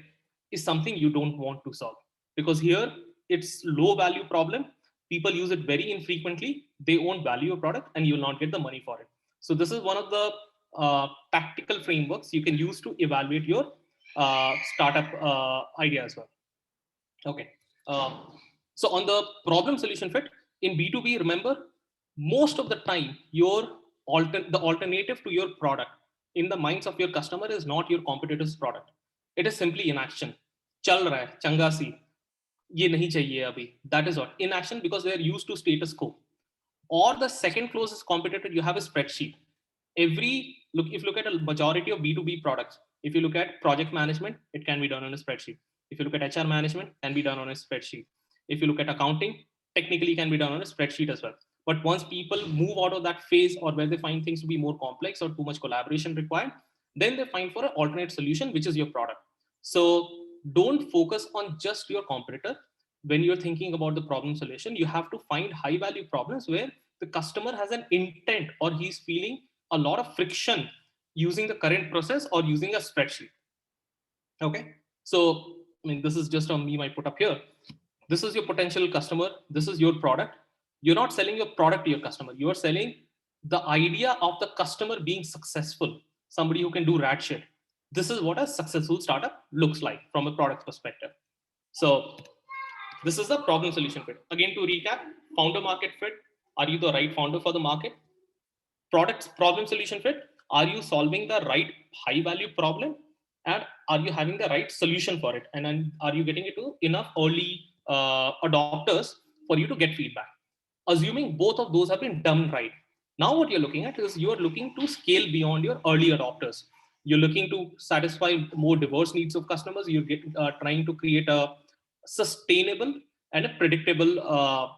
is something you don't want to solve, because here it's low value problem. people use it very infrequently, they won't value your product and you will not get the money for it. So this is one of the tactical frameworks you can use to evaluate your startup idea as well. Okay. Uh, so on the problem solution fit in B2B, remember, most of the time the alternative to your product in the minds of your customer is not your competitor's product. It is simply inaction. चल रहा है चंगा सी ये नहीं चाहिए अभी. That is what inaction, because they are used to status quo. Or the second closest competitor you have a spreadsheet. If you look at a majority of B2B products, if you look at project management, it can be done on a spreadsheet. If you look at HR management, can be done on a spreadsheet. If you look at accounting, technically can be done on a spreadsheet as well. But once people move out of that phase, or where they find things to be more complex or too much collaboration required, then they find for an alternate solution, which is your product. So don't focus on just your competitor. When you're thinking about the problem solution, you have to find high value problems where the customer has an intent, or he's feeling a lot of friction using the current process or using a spreadsheet. Okay. So, I mean, this is just a meme I put up here. This is your potential customer. This is your product. You're not selling your product to your customer. You are selling the idea of the customer being successful, somebody who can do rad shit. This is what a successful startup looks like from a product perspective. So this is the problem solution fit. Again, to recap, founder market fit. Are you the right founder for the market? Products problem solution fit. Are you solving the right high value problem? And are you having the right solution for it? And then are you getting it to enough early adopters for you to get feedback? Assuming both of those have been done right. Now what you're looking at is you're looking to scale beyond your early adopters. You're looking to satisfy more diverse needs of customers. You're trying to create a sustainable and a predictable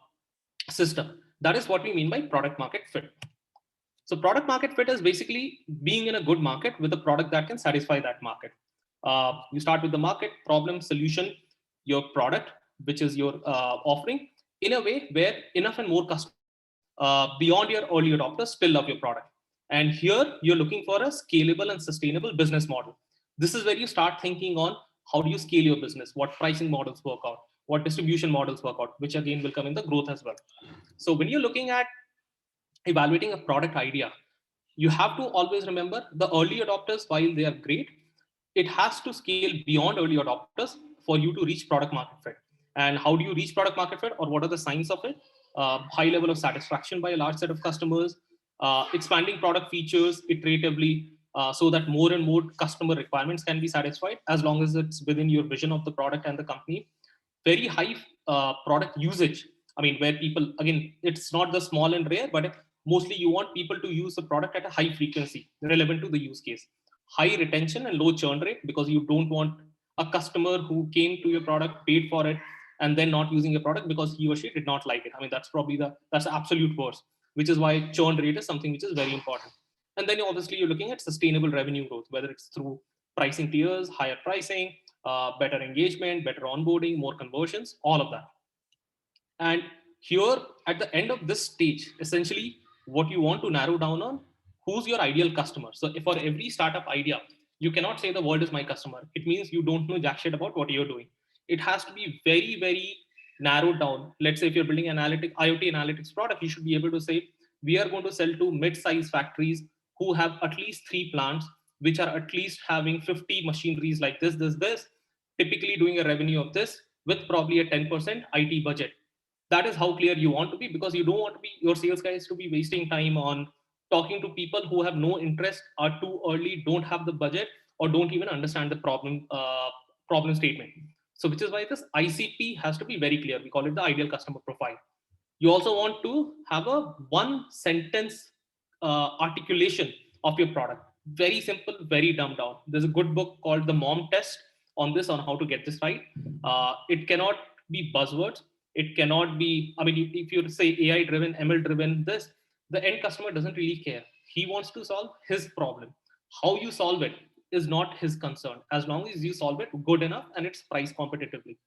system. That is what we mean by product market fit. So product market fit is basically being in a good market with a product that can satisfy that market. You start with the market, problem, solution, your product, which is your offering, in a way where enough and more customers beyond your early adopters still love your product. And here you're looking for a scalable and sustainable business model. This is where you start thinking on how do you scale your business, what pricing models work out, what distribution models work out, which again will come in the growth as well. So when you're looking at evaluating a product idea, you have to always remember the early adopters, while they are great, it has to scale beyond early adopters for you to reach product market fit. And how do you reach product market fit, or what are the signs of it? High level of satisfaction by a large set of customers, expanding product features iteratively, so that more and more customer requirements can be satisfied as long as it's within your vision of the product and the company. Very high product usage. I mean, where people, again, it's not the small and rare, but mostly you want people to use the product at a high frequency relevant to the use case. High retention and low churn rate, because you don't want a customer who came to your product, paid for it, and then not using your product because he or she did not like it. I mean, that's probably that's the absolute worst, which is why churn rate is something which is very important. And then obviously you're looking at sustainable revenue growth, whether it's through pricing tiers, higher pricing, better engagement, better onboarding, more conversions, all of that. And here at the end of this stage, essentially what you want to narrow down on, who's your ideal customer. So if for every startup idea, you cannot say the world is my customer. It means you don't know jack shit about what you're doing. It has to be very, very narrowed down. Let's say if you're building IoT analytics product, you should be able to say, we are going to sell to mid-size factories who have at least 3 plants, which are at least having 50 machineries like this, typically doing a revenue of this with probably a 10% IT budget. That is how clear you want to be, because you don't want to be your sales guys to be wasting time on talking to people who have no interest, are too early, don't have the budget, or don't even understand the problem statement. So which is why this ICP has to be very clear. We call it the ideal customer profile. You also want to have a one sentence articulation of your product. Very simple, very dumbed down. There's a good book called The Mom Test on this, on how to get this right. It cannot be buzzwords. It cannot be, I mean, if you say AI driven, ML driven, this, the end customer doesn't really care. He wants to solve his problem. How you solve it is not his concern, as long as you solve it good enough and it's priced competitively.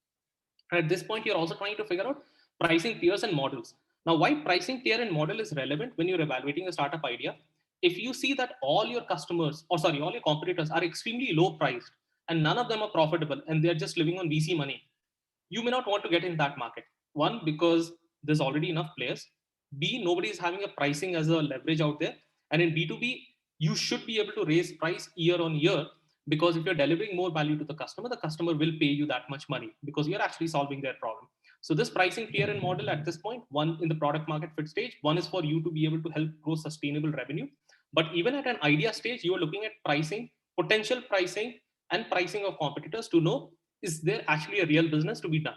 And at this point, you're also trying to figure out pricing tiers and models. Now, why pricing tier and model is relevant when you're evaluating a startup idea? If you see that all your customers, or sorry, all your competitors are extremely low priced and none of them are profitable and they're just living on VC money, you may not want to get in that market. One, because there's already enough players. B, nobody is having a pricing as a leverage out there. And in B2B, you should be able to raise price year on year, because if you're delivering more value to the customer will pay you that much money because you're actually solving their problem. So this pricing tier and model at this point, one in the product market fit stage, one is for you to be able to help grow sustainable revenue. But even at an idea stage, you are looking at pricing, potential pricing, and pricing of competitors to know, is there actually a real business to be done?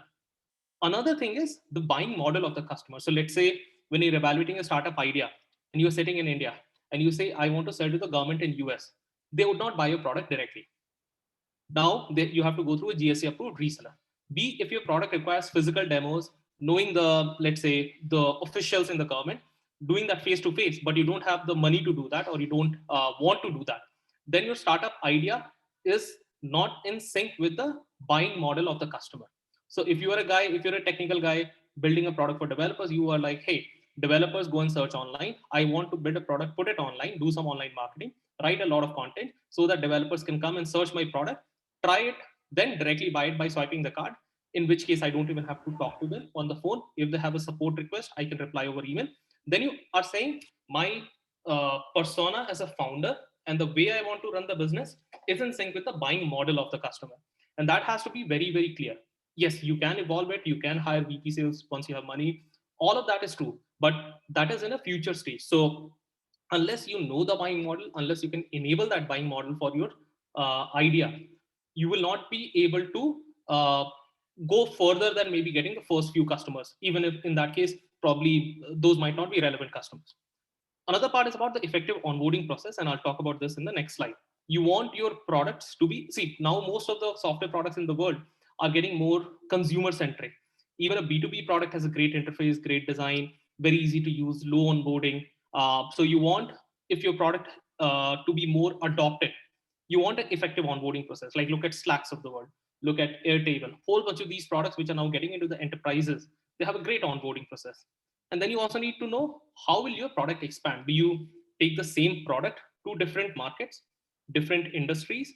Another thing is the buying model of the customer. So let's say when you're evaluating a startup idea and you're sitting in India and you say, I want to sell to the government in US, they would not buy your product directly. Now you have to go through a GSA approved reseller. B, if your product requires physical demos, knowing the, let's say, the officials in the government, doing that face to face, but you don't have the money to do that, or you don't want to do that, then your startup idea is not in sync with the buying model of the customer. So if you are a guy, if you're a technical guy building a product for developers, you are like, hey, developers, go and search online. I want to build a product, put it online, do some online marketing, write a lot of content so that developers can come and search my product, try it, then directly buy it by swiping the card. In which case, I don't even have to talk to them on the phone. If they have a support request, I can reply over email. Then you are saying my persona as a founder and the way I want to run the business is in sync with the buying model of the customer. And that has to be very, very clear. Yes, you can evolve it. You can hire VP sales once you have money. All of that is true, but that is in a future stage. So unless you know the buying model, unless you can enable that buying model for your idea, you will not be able to go further than maybe getting the first few customers, even if in that case, probably those might not be relevant customers. Another part is about the effective onboarding process, and I'll talk about this in the next slide. You want your products to be, see, now most of the software products in the world are getting more consumer centric. Even a B2B product has a great interface, great design, very easy to use, low onboarding. So you want, if your product to be more adopted, you want an effective onboarding process. Like look at Slacks of the world, look at Airtable, whole bunch of these products which are now getting into the enterprises. They have a great onboarding process. And then you also need to know, how will your product expand? Do you take the same product to different markets, different industries?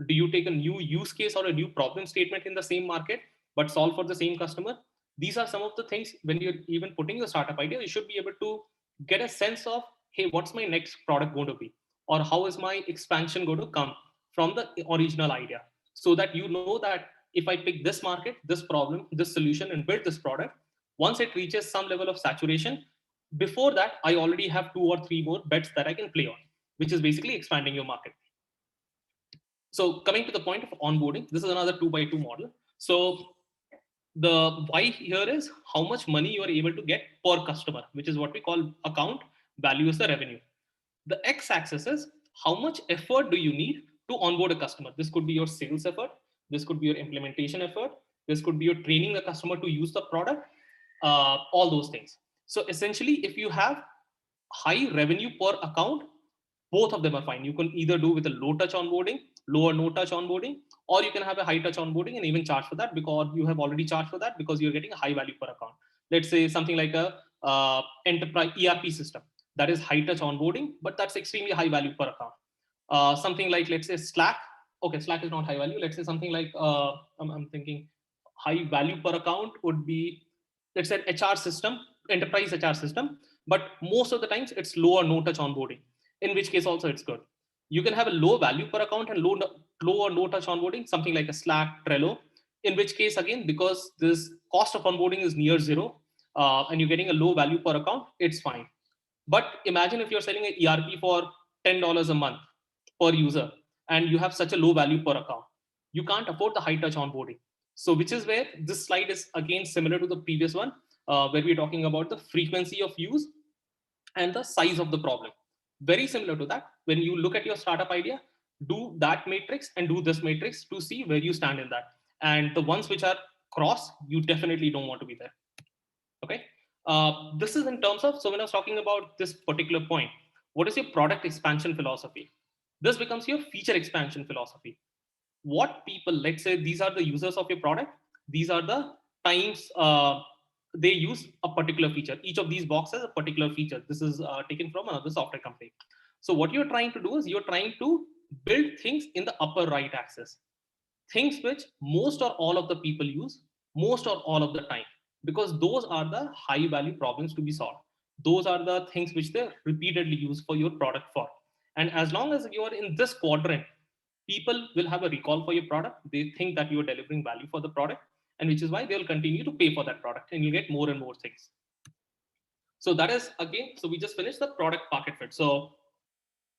Do you take a new use case or a new problem statement in the same market, but solve for the same customer? These are some of the things when you're even putting your startup idea, you should be able to get a sense of, hey, what's my next product going to be? Or how is my expansion going to come from the original idea? So that you know that if I pick this market, this problem, this solution, and build this product, once it reaches some level of saturation, before that, I already have 2 or 3 more bets that I can play on, which is basically expanding your market. So coming to the point of onboarding, this is another 2x2 model. So the why here is how much money you are able to get per customer, which is what we call account value is the revenue. The x-axis is how much effort do you need to onboard a customer. This could be your sales effort, this could be your implementation effort, this could be your training the customer to use the product, all those things. So essentially, if you have high revenue per account, both of them are fine. You can either do with a low touch onboarding, low or no touch onboarding, or you can have a high touch onboarding and even charge for that because you have already charged for that because you're getting a high value per account. Let's say something like a enterprise ERP system that is high touch onboarding, but that's extremely high value per account. Something like, let's say Slack. Okay, Slack is not high value. Let's say something like I'm thinking high value per account would be, let's say, HR system, enterprise HR system, but most of the times it's low or no touch onboarding, in which case also it's good. You can have a low value per account and low or no touch onboarding, something like a Slack, Trello, in which case, again, because this cost of onboarding is near zero and you're getting a low value per account, it's fine. But imagine if you're selling an ERP for $10 a month per user and you have such a low value per account, you can't afford the high touch onboarding. So which is where this slide is again similar to the previous one, where we're talking about the frequency of use and the size of the problem. Very similar to that, when you look at your startup idea, do that matrix and do this matrix to see where you stand in that. And the ones which are cross, you definitely don't want to be there. Okay. This is in terms of, so when I was talking about this particular point, what is your product expansion philosophy? This becomes your feature expansion philosophy. What people, let's say these are the users of your product, these are the times they use a particular feature. Each of these boxes a particular feature. This is taken from another software company. So what you're trying to do is you're trying to build things in the upper right axis, things which most or all of the people use most or all of the time. because those are the high value problems to be solved. Those are the things which they repeatedly use for your product for. And as long as you are in this quadrant, people will have a recall for your product. They think that you are delivering value for the product, and which is why they'll continue to pay for that product, and you'll get more and more things. So that is again, so we just finished the product market fit. So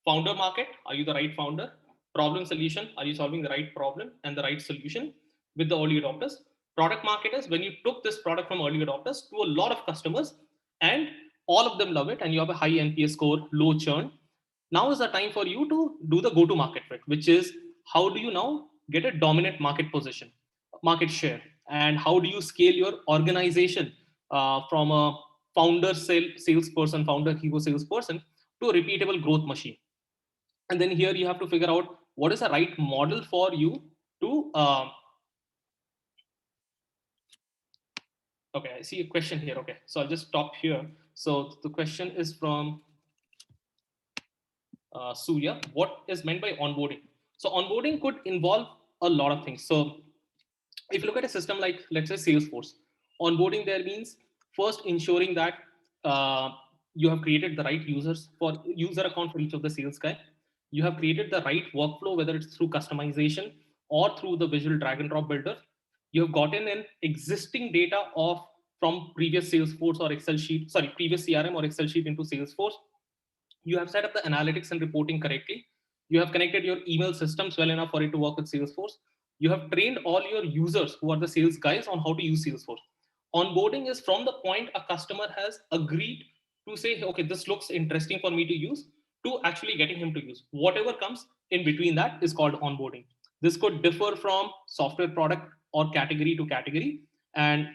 founder market, are you the right founder? Problem solution, are you solving the right problem and the right solution with the early adopters? Product market is when you took this product from early adopters to a lot of customers and all of them love it and you have a high NPS score, low churn. Now is the time for you to do the go-to market fit, which is how do you now get a dominant market position, market share, and how do you scale your organization from a salesperson, founder hero salesperson to a repeatable growth machine. And then here you have to figure out what is the right model for you to okay, I see a question here. Okay, so I'll just stop here. So the question is from Surya. What is meant by onboarding? So onboarding could involve a lot of things. So if you look at a system like, let's say, Salesforce, onboarding there means first ensuring that you have created the right user account for each of the sales guy. You have created the right workflow, whether it's through customization or through the visual drag and drop builder. You have gotten in existing data of from previous Salesforce or Excel sheet, sorry, previous CRM or Excel sheet into Salesforce. You have set up the analytics and reporting correctly. You have connected your email systems well enough for it to work with Salesforce. You have trained all your users who are the sales guys on how to use Salesforce. Onboarding is from the point a customer has agreed to say, okay, this looks interesting for me to use, to actually getting him to use. Whatever comes in between that is called onboarding. This could differ from software product or category to category. And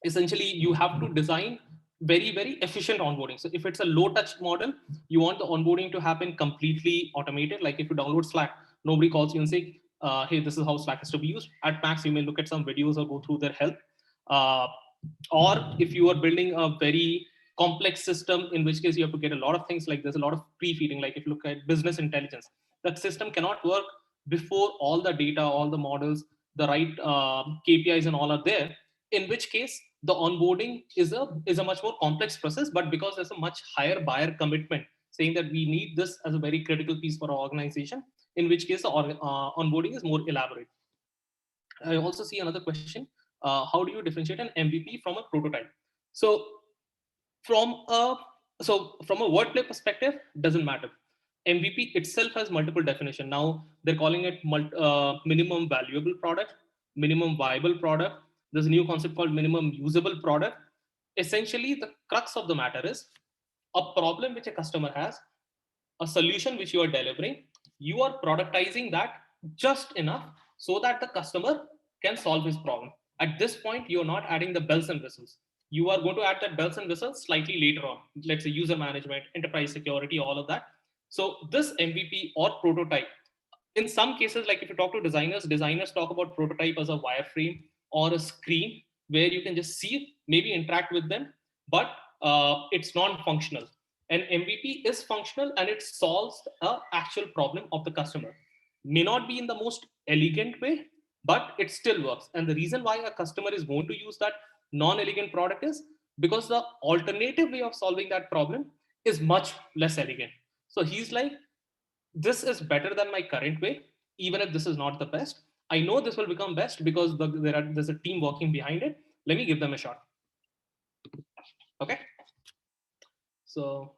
essentially you have to design very efficient onboarding. So if it's a low touch model, you want the onboarding to happen completely automated. Like if you download Slack, nobody calls you and say, hey, this is how Slack is to be used. At max, you may look at some videos or go through their help. uh, or if you are building a very complex system, in which case you have to get a lot of things, like there's a lot of pre-feeding. Like if you look at business intelligence, that system cannot work before all the data, all the models, the right KPIs and all are there, in which case the onboarding is a much more complex process. But because there's a much higher buyer commitment saying that we need this as a very critical piece for our organization, in which case the onboarding is more elaborate. I also see another question. How do you differentiate an MVP from a prototype? So from a from a wordplay perspective, doesn't matter. MVP itself has multiple definition. Now they're calling it minimum valuable product, minimum viable product. There's a new concept called minimum usable product. Essentially, the crux of the matter is a problem which a customer has, a solution which you are delivering, you are productizing that just enough so that the customer can solve his problem. At this point, you're not adding the bells and whistles. You are going to add that bells and whistles slightly later on. Let's say user management, enterprise security, all of that. So this MVP or prototype, in some cases, like if you talk to designers talk about prototype as a wireframe or a screen where you can just see, maybe interact with them, but it's non-functional. An MVP is functional and it solves a actual problem of the customer. May not be in the most elegant way, but it still works. And the reason why a customer is going to use that non-elegant product is because the alternative way of solving that problem is much less elegant. So he's like, this is better than my current way, even if this is not the best. I know this will become best because there's a team working behind it. Let me give them a shot. Okay. So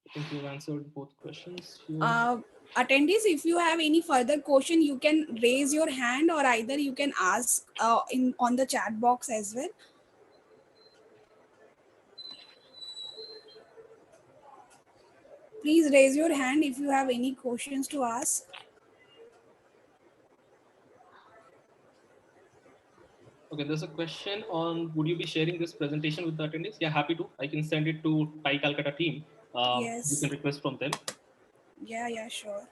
I think we've answered both questions. Attendees, if you have any further question, you can raise your hand, or either you can ask in on the chat box as well. Please raise your hand if you have any questions to ask. Okay, there's a question on, would you be sharing this presentation with the attendees? Yeah, happy to. I can send it to TiE Calcutta team. You can Yes. request from them. Yeah, sure.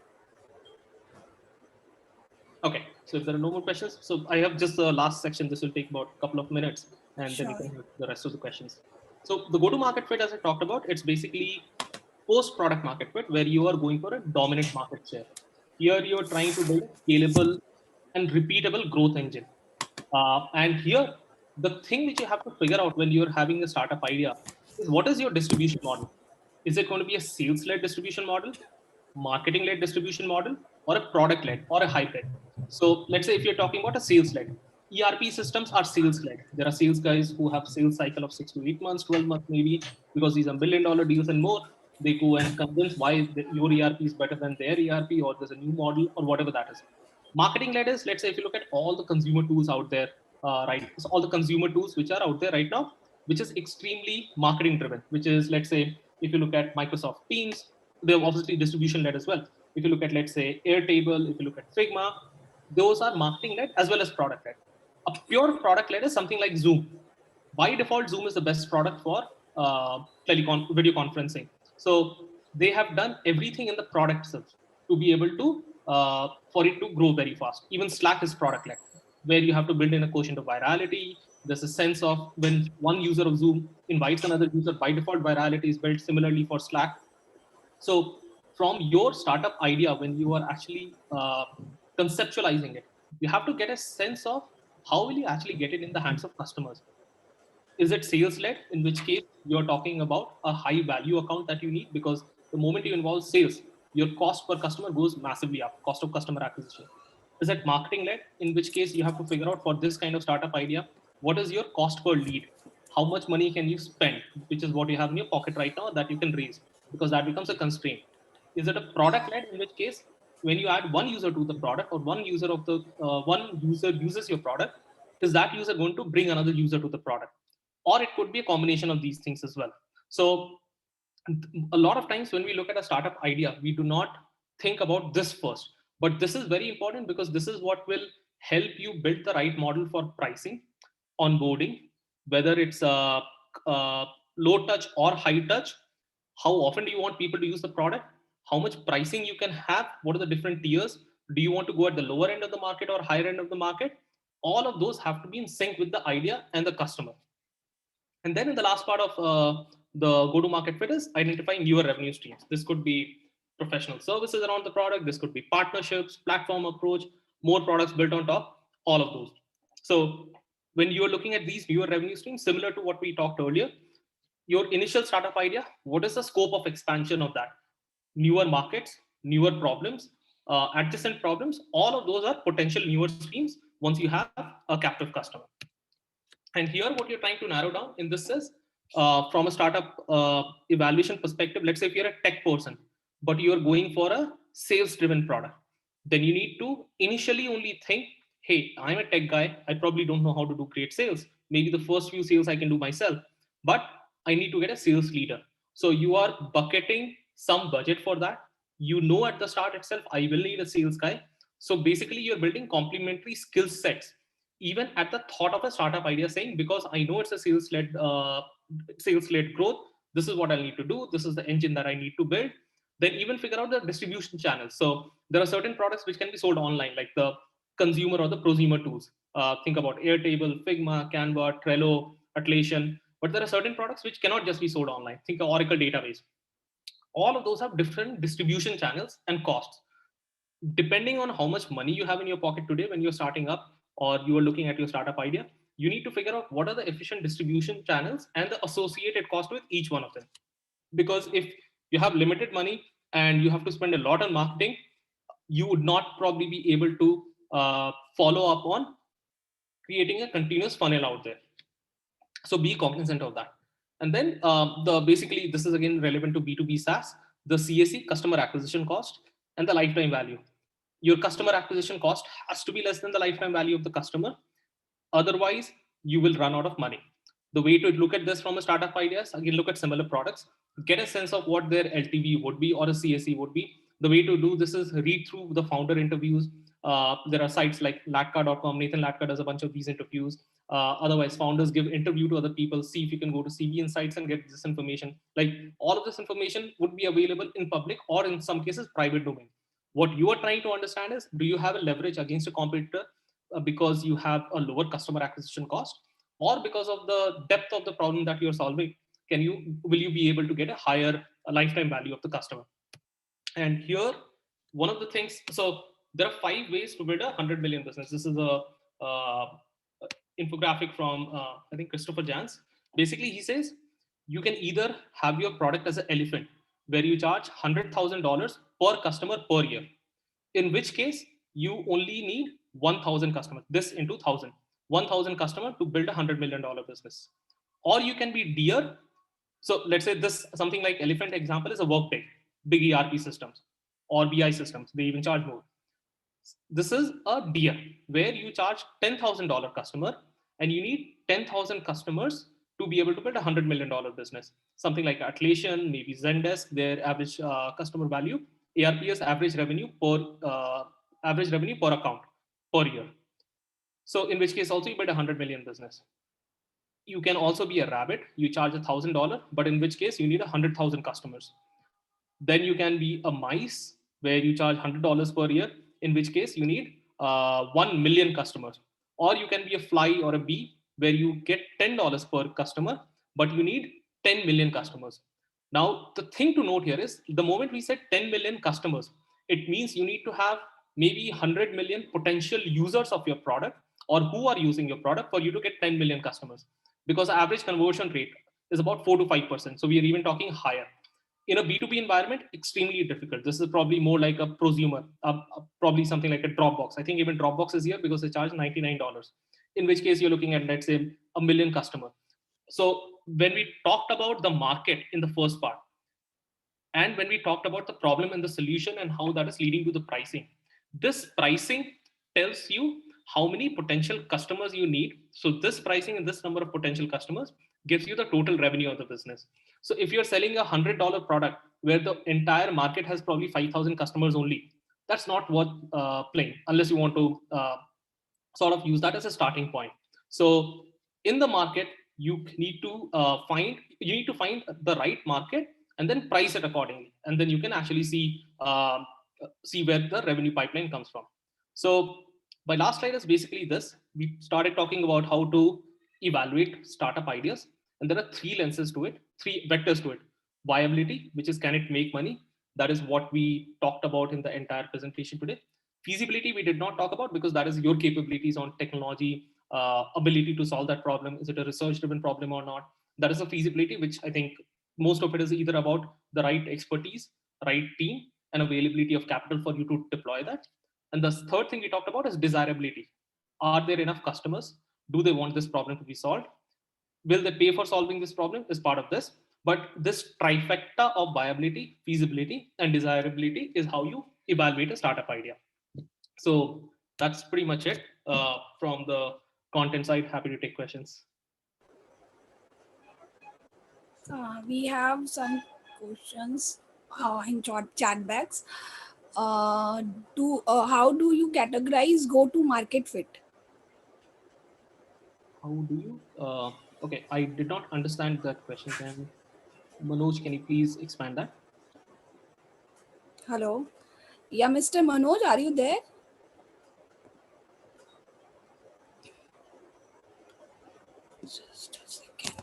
Okay, so if there are no more questions, so I have just the last section. This will take about a couple of minutes, and then you Sure. can have the rest of the questions. So the go-to-market fit, as I talked about, it's basically post-product market fit, where you are going for a dominant market share. Here you are trying to build a scalable and repeatable growth engine. And here, the thing which you have to figure out when you're having a startup idea is what is your distribution model? Is it going to be a sales-led distribution model, marketing-led distribution model, or a product-led or a hybrid? So let's say if you're talking about a sales-led, ERP systems are sales-led. There are sales guys who have sales cycle of 6 to 8 months, 12 months maybe, because these are $1 billion deals and more. They go and convince why your ERP is better than their ERP, or there's a new model, or whatever that is. Marketing led is, let's say if you look at all the consumer tools out there, right, so all the consumer tools which are out there right now, which is extremely marketing driven, which is, let's say if you look at Microsoft Teams, they're obviously distribution led as well. If you look at, let's say, Airtable, if you look at Figma, those are marketing led as well as product led. A pure product led is something like Zoom. By default, Zoom is the best product for video conferencing. So they have done everything in the product itself to be able to for it to grow very fast. Even Slack is product led, where you have to build in a quotient of virality. There's a sense of when one user of Zoom invites another user, by default virality is built similarly for Slack. So from your startup idea, when you are actually conceptualizing it, you have to get a sense of how will you actually get it in the hands of customers. Is it sales led, in which case you're talking about a high value account that you need, because the moment you involve sales, your cost per customer goes massively up, cost of customer acquisition. Is it marketing led, in which case you have to figure out for this kind of startup idea, what is your cost per lead, how much money can you spend, which is what you have in your pocket right now that you can raise, because that becomes a constraint. Is it a product led, in which case when you add one user to the product, or one user uses your product, is that user going to bring another user to the product? Or it could be a combination of these things as well. So a lot of times when we look at a startup idea, we do not think about this first, but this is very important, because this is what will help you build the right model for pricing, onboarding, whether it's a low touch or high touch. How often do you want people to use the product? How much pricing you can have? What are the different tiers? Do you want to go at the lower end of the market or higher end of the market? All of those have to be in sync with the idea and the customer. And then in the last part of the go-to-market fit is identifying newer revenue streams. This could be professional services around the product. This could be partnerships, platform approach, more products built on top, all of those. So when you're looking at these newer revenue streams, similar to what we talked earlier, your initial startup idea, what is the scope of expansion of that? Newer markets, newer problems, adjacent problems, all of those are potential newer streams once you have a captive customer. And here, what you're trying to narrow down in this is from a startup evaluation perspective. Let's say if you're a tech person, but you're going for a sales driven product, then you need to initially only think, hey, I'm a tech guy. I probably don't know how to do great sales. Maybe the first few sales I can do myself, but I need to get a sales leader. So you are bucketing some budget for that. You know at the start itself, I will need a sales guy. So basically, you're building complementary skill sets even at the thought of a startup idea, saying, because I know it's a sales led growth, this is what I need to do, this is the engine that I need to build. Then even figure out the distribution channels. So there are certain products which can be sold online, like the consumer or the prosumer tools. Think about Airtable, Figma, Canva, Trello, Atlassian. But there are certain products which cannot just be sold online. Think of Oracle database. All of those have different distribution channels and costs. Depending on how much money you have in your pocket today when you're starting up, or you are looking at your startup idea, you need to figure out what are the efficient distribution channels and the associated cost with each one of them. Because if you have limited money and you have to spend a lot on marketing, you would not probably be able to follow up on creating a continuous funnel out there. So be cognizant of that. And then the basically, this is again relevant to B2B SaaS, the CAC, customer acquisition cost, and the lifetime value. Your customer acquisition cost has to be less than the lifetime value of the customer. Otherwise, you will run out of money. The way to look at this from a startup ideas, again, look at similar products, get a sense of what their LTV would be or a CAC would be. The way to do this is read through the founder interviews. There are sites like latka.com. Nathan Latka does a bunch of these interviews. Otherwise, founders give interview to other people. See if you can go to CB Insights and get this information. Like all of this information would be available in public or in some cases private domain. What you are trying to understand is, do you have a leverage against a competitor because you have a lower customer acquisition cost, or because of the depth of the problem that you're solving, will you be able to get a higher lifetime value of the customer? And here, one of the things, so there are 5 ways to build a 100 million business. This is a infographic from I think Christopher Jans. Basically, he says you can either have your product as an elephant, where you charge $100,000 per customer per year, in which case you only need 1,000 customers. This into 1,000 customer to build $100 million business. Or you can be deer. So let's say this something like elephant example is a Workday, big ERP systems or BI systems. They even charge more. This is a deer where you charge $10,000 customer and you need 10,000 customers to be able to build $100 million business. Something like Atlassian, maybe Zendesk, their average customer value, ARPS average revenue per account per year. So in which case also you build 100 million business. You can also be a rabbit. You charge $1,000, but in which case you need 100,000 customers. Then you can be a mice where you charge $100 per year, in which case you need 1 million customers. Or you can be a fly or a bee where you get $10 per customer, but you need 10 million customers. Now, the thing to note here is the moment we said 10 million customers, it means you need to have maybe 100 million potential users of your product or who are using your product for you to get 10 million customers. Because the average conversion rate is about 4 to 5%. So we are even talking higher. In a B2B environment, extremely difficult. This is probably more like a prosumer, probably something like a Dropbox. I think even Dropbox is here because they charge $99, in which case you're looking at, let's say, a million customer. So when we talked about the market in the first part, and when we talked about the problem and the solution and how that is leading to the pricing, this pricing tells you how many potential customers you need. So this pricing and this number of potential customers gives you the total revenue of the business. So if you're selling a $100 product where the entire market has probably 5,000 customers only, that's not worth playing unless you want to sort of use that as a starting point. So in the market, you need to find the right market and then price it accordingly, and then you can actually see where the revenue pipeline comes from. So my last slide is basically this. We started talking about how to evaluate startup ideas, and there are three lenses to it, three vectors to it. Viability, which is can it make money? That is what we talked about in the entire presentation today. Feasibility we did not talk about because that is your capabilities on technology, ability to solve that problem. Is it a research driven problem or not? That is a feasibility, which I think most of it is either about the right expertise, right team, and availability of capital for you to deploy that. And the third thing we talked about is desirability. Are there enough customers? Do they want this problem to be solved? Will they pay for solving this problem is part of this. But this trifecta of viability, feasibility, and desirability is how you evaluate a startup idea. So that's pretty much it from the content side. Happy to take questions. We have some questions in chat bags. How do you categorize go-to-market fit? How do you? Okay, I did not understand that question. Manoj, can you please expand that? Hello. Yeah, Mr. Manoj, are you there? Just a second.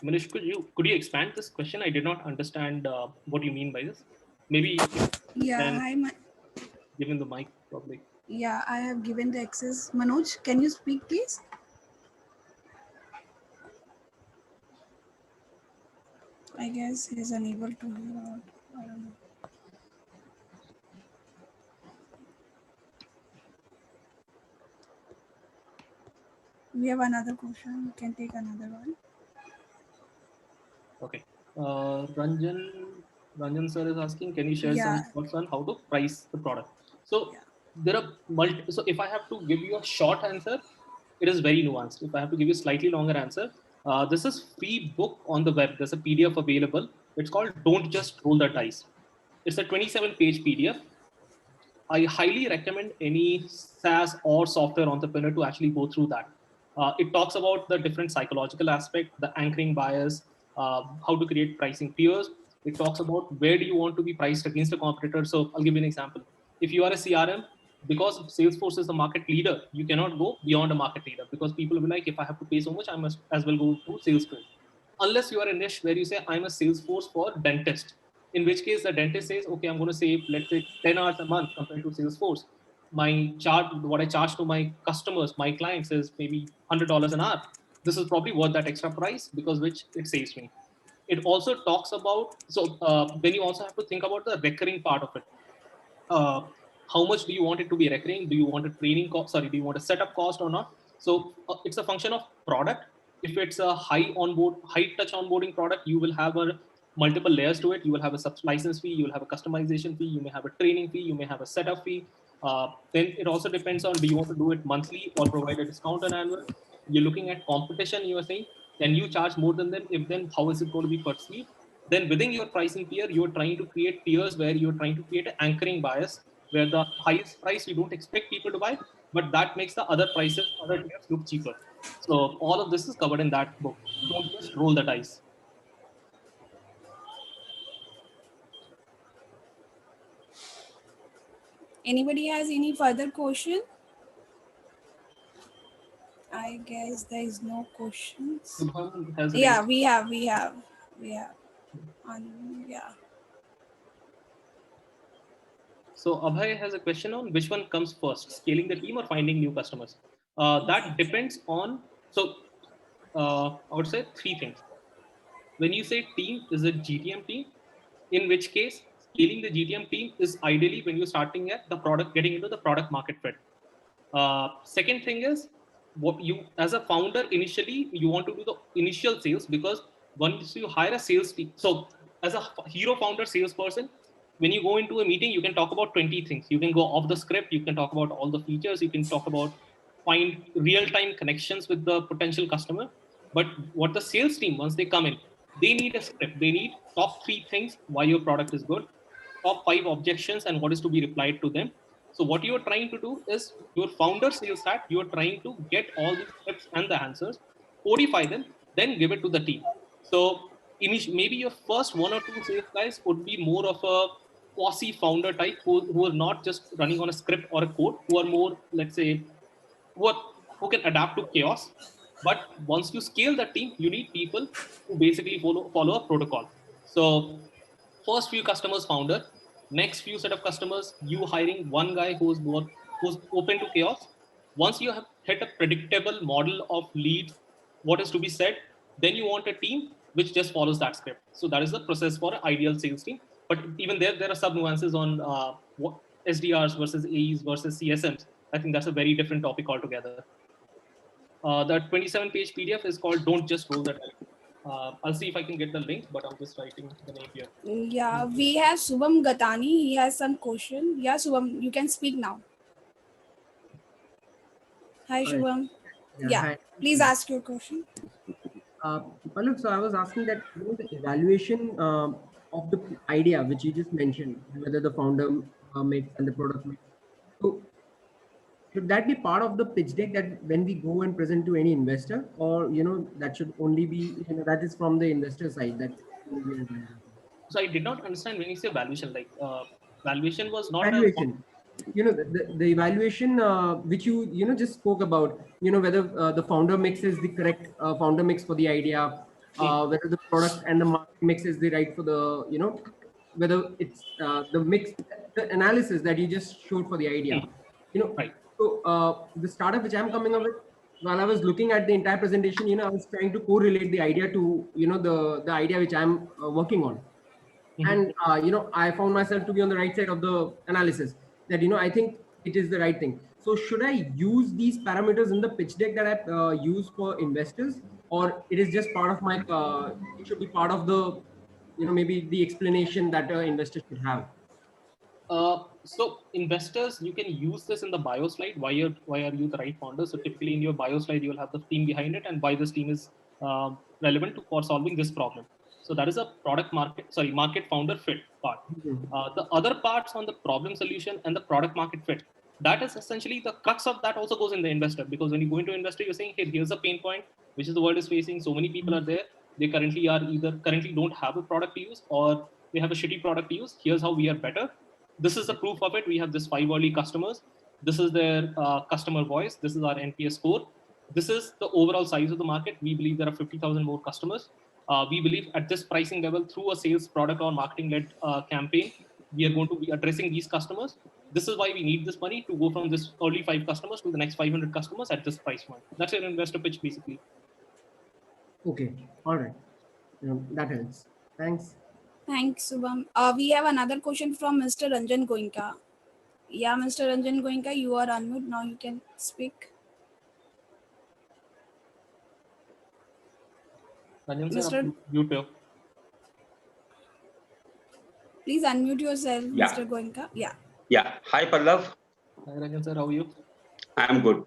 Manish, could you expand this question? I did not understand what you mean by this. Maybe Yeah, given the mic probably. Yeah, I have given the access. Manoj, can you speak, please? I guess he's unable to hear out. I don't know. We have another question. We can take another one. Okay. Ranjan sir is asking, can you share some thoughts on how to price the product? So there are so if I have to give you a short answer, it is very nuanced. If I have to give you a slightly longer answer, this is free book on the web. There's a PDF available. It's called Don't Just Roll the Dice. It's a 27-page PDF. I highly recommend any SaaS or software entrepreneur to actually go through that. It talks about the different psychological aspect, the anchoring bias, how to create pricing tiers. It talks about where do you want to be priced against a competitor. So I'll give you an example. If you are a CRM, because Salesforce is the market leader, you cannot go beyond a market leader because people will be like, if I have to pay so much, I must as well go to Salesforce. Unless you are a niche where you say, I'm a Salesforce for dentist, in which case the dentist says, okay, I'm going to save, let's say 10 hours a month compared to Salesforce. what I charge to my customers, my clients is maybe $100 an hour. This is probably worth that extra price because which it saves me. It also talks about, so then you also have to think about the recurring part of it. uh, how much do you want it to be recurring? Do you want a training cost? Sorry, do you want a setup cost or not? So it's a function of product. If it's a high touch onboarding product, you will have a multiple layers to it. You will have a license fee, you will have a customization fee, you may have a training fee, you may have a setup fee. Then it also depends on, do you want to do it monthly or provide a discount on annual? You're looking at competition, you are saying, can you charge more than them? If then, how is it going to be perceived? Then within your pricing tier, you're trying to create tiers where you're trying to create an anchoring bias, where the highest price you don't expect people to buy, but that makes the other tiers look cheaper. So all of this is covered in that book. Don't just roll the dice. Anybody has any further question? I guess there is no questions. Subham has Yeah, raised. we have. Yeah. So Abhay has a question on which one comes first, scaling the team or finding new customers. That depends on, so I would say three things. When you say team, is it GTM team? In which case, scaling the GTM team is ideally when you're starting at the product, getting into the product market fit. Second thing is, what you as a founder initially you want to do the initial sales, because once you hire a sales team, so as a hero founder salesperson, when you go into a meeting, you can talk about 20 things. You can go off the script, you can talk about all the features, you can talk about find real-time connections with the potential customer. But what the sales team, once they come in, they need a script. They need top three things why your product is good, top five objections, and what is to be replied to them. So what you're trying to do is your founder sales hat, you're trying to get all these steps and the answers, codify them, then give it to the team. So maybe your first one or two sales guys would be more of a quasi founder type who are not just running on a script or a code, who are more, let's say, who, are, who can adapt to chaos. But once you scale the team, you need people who basically follow a protocol. So first few customers founder, next few set of customers you hiring one guy who's open to chaos. Once you have hit a predictable model of leads, what is to be said, then you want a team which just follows that script. So that is the process for an ideal sales team. But even there are sub nuances on what SDRs versus AEs versus CSMs. I think that's a very different topic altogether. The 27-page PDF is called "Don't Just Roll the Dice." I'll see if I can get the link, but I'm just writing the name here. Yeah, we have Subham Gatani. He has some question. Yeah, Subham, you can speak now. Hi, Hi. Shubham. Yeah, Yeah, hi. please ask your question. Palak, so I was asking that the evaluation of the idea which you just mentioned, whether the founder makes and the product makes. So should that be part of the pitch deck that when we go and present to any investor, or that should only be that is from the investor side that only we are evaluating? So I did not understand when you say valuation. Like valuation was not a. Evaluation. The evaluation which you just spoke about, whether the founder mix is the correct founder mix for the idea, whether the product and the market mix is the right for the whether it's the mix, the analysis that you just showed for the idea, Right. so the startup which I'm coming up with, while I was looking at the entire presentation, I was trying to correlate the idea to the idea which I'm working on. And I found myself to be on the right side of the analysis, that I think it is the right thing. So should I use these parameters in the pitch deck that I use for investors, or it is just part of my it should be part of the maybe the explanation that an investor should have? So investors, you can use this in the bio slide. Why are you the right founder? So typically in your bio slide, you'll have the team behind it and why this team is relevant for solving this problem. So that is a market founder fit part. The other parts on the problem solution and the product market fit, that is essentially the crux of that also goes in the investor, because when you go into investor, you're saying, hey, here's a pain point which is the world is facing. So many people are there. They currently don't have a product to use, or they have a shitty product to use. Here's how we are better. This is the proof of it. We have this 5 early customers. This is their customer voice. This is our NPS score. This is the overall size of the market. We believe there are 50,000 more customers. We believe at this pricing level, through a sales product or marketing led campaign, we are going to be addressing these customers. this is why we need this money to go from this early 5 customers to the next 500 customers at this price point. That's your investor pitch basically. Okay, all right. That helps. Thanks. Thanks, Subham. We have another question from Mr. Ranjan Goenka. Yeah, Mr. Ranjan Goenka, you are unmute. Now you can speak. Ranjan sir, Mr. mute here. Please unmute yourself, Yeah. Mr. Goenka. Yeah. Yeah. Hi, Pallav. Hi Ranjan sir, how are you? I'm good.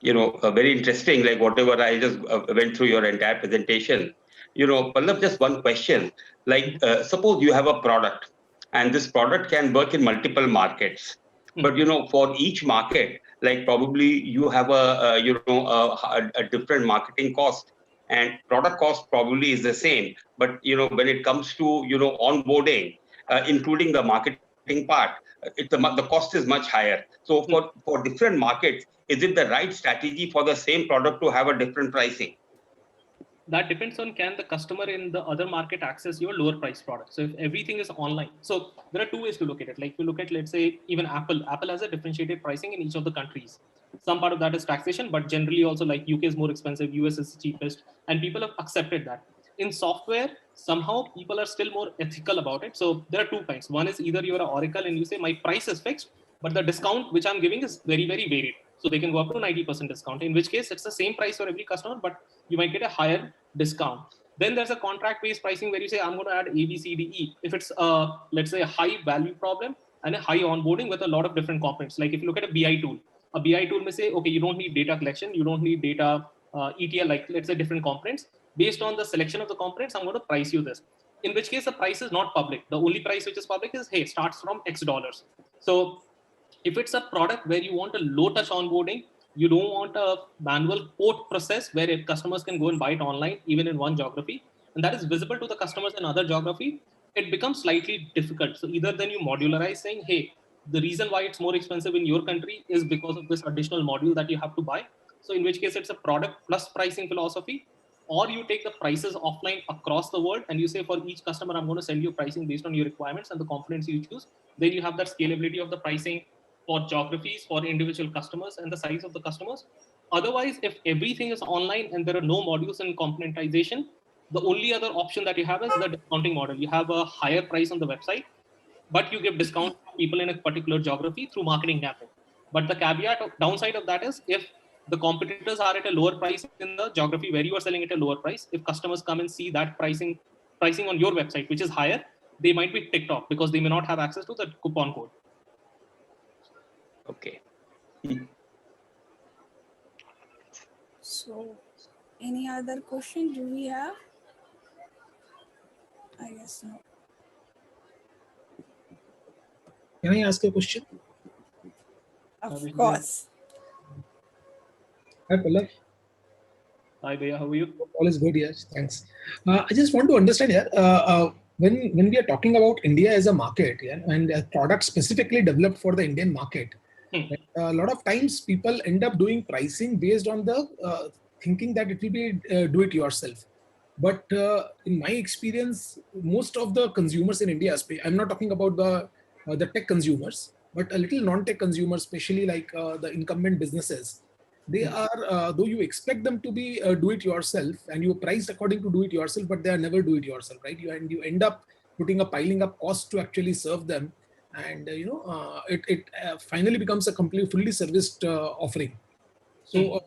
Very interesting, like whatever I just went through your entire presentation. Pallav, just one question. Like, suppose you have a product and this product can work in multiple markets. But, for each market, like probably you have a different marketing cost and product cost probably is the same. But, when it comes to, onboarding, including the marketing part, the cost is much higher. So for different markets, is it the right strategy for the same product to have a different pricing? That depends on can the customer in the other market access your lower price product. So if everything is online, so there are two ways to look at it. Like you look at, let's say, even Apple has a differentiated pricing in each of the countries. Some part of that is taxation, but generally also like UK is more expensive, US is cheapest, and people have accepted that. In software, somehow people are still more ethical about it. So there are two kinds. One is either you're an Oracle and you say my price is fixed, but the discount which I'm giving is very, very varied. So they can go up to 90% discount, in which case it's the same price for every customer, but you might get a higher discount. Then there's a contract-based pricing where you say, I'm going to add A, B, C, D, E. If it's, let's say, a high value problem and a high onboarding with a lot of different components. Like if you look at a BI tool may say, okay, you don't need data collection, you don't need data ETL, like let's say different components. Based on the selection of the components, I'm going to price you this. In which case the price is not public. The only price which is public is, hey, starts from X dollars. So if it's a product where you want a low touch onboarding, you don't want a manual quote process where customers can go and buy it online, even in one geography, and that is visible to the customers in other geography, it becomes slightly difficult. So either then you modularize saying, hey, the reason why it's more expensive in your country is because of this additional module that you have to buy. So in which case it's a product plus pricing philosophy, or you take the prices offline across the world and you say for each customer, I'm going to send you pricing based on your requirements and the components you choose. Then you have that scalability of the pricing for geographies, for individual customers and the size of the customers. Otherwise, if everything is online and there are no modules and componentization, the only other option that you have is the discounting model. You have a higher price on the website, but you give discount to people in a particular geography through marketing campaign. But the downside of that is if the competitors are at a lower price in the geography where you are selling at a lower price, if customers come and see that pricing on your website, which is higher, they might be ticked off because they may not have access to the coupon code. Okay. So, any other question do we have? I guess no. Can I ask a question? Of course. Hi, Pallav. Hi, Bhaiya, how are you? All is good, yes. Thanks. I just want to understand here, when we are talking about India as a market, yeah, and a product specifically developed for the Indian market, a lot of times people end up doing pricing based on the thinking that it will be do it yourself. But in my experience, most of the consumers in India, I'm not talking about the tech consumers, but a little non-tech consumers, especially like the incumbent businesses, they are, though you expect them to be do it yourself and you priced according to do it yourself, but they are never do it yourself, right? You end up piling up costs to actually serve them, and it finally becomes a completely fully serviced offering. So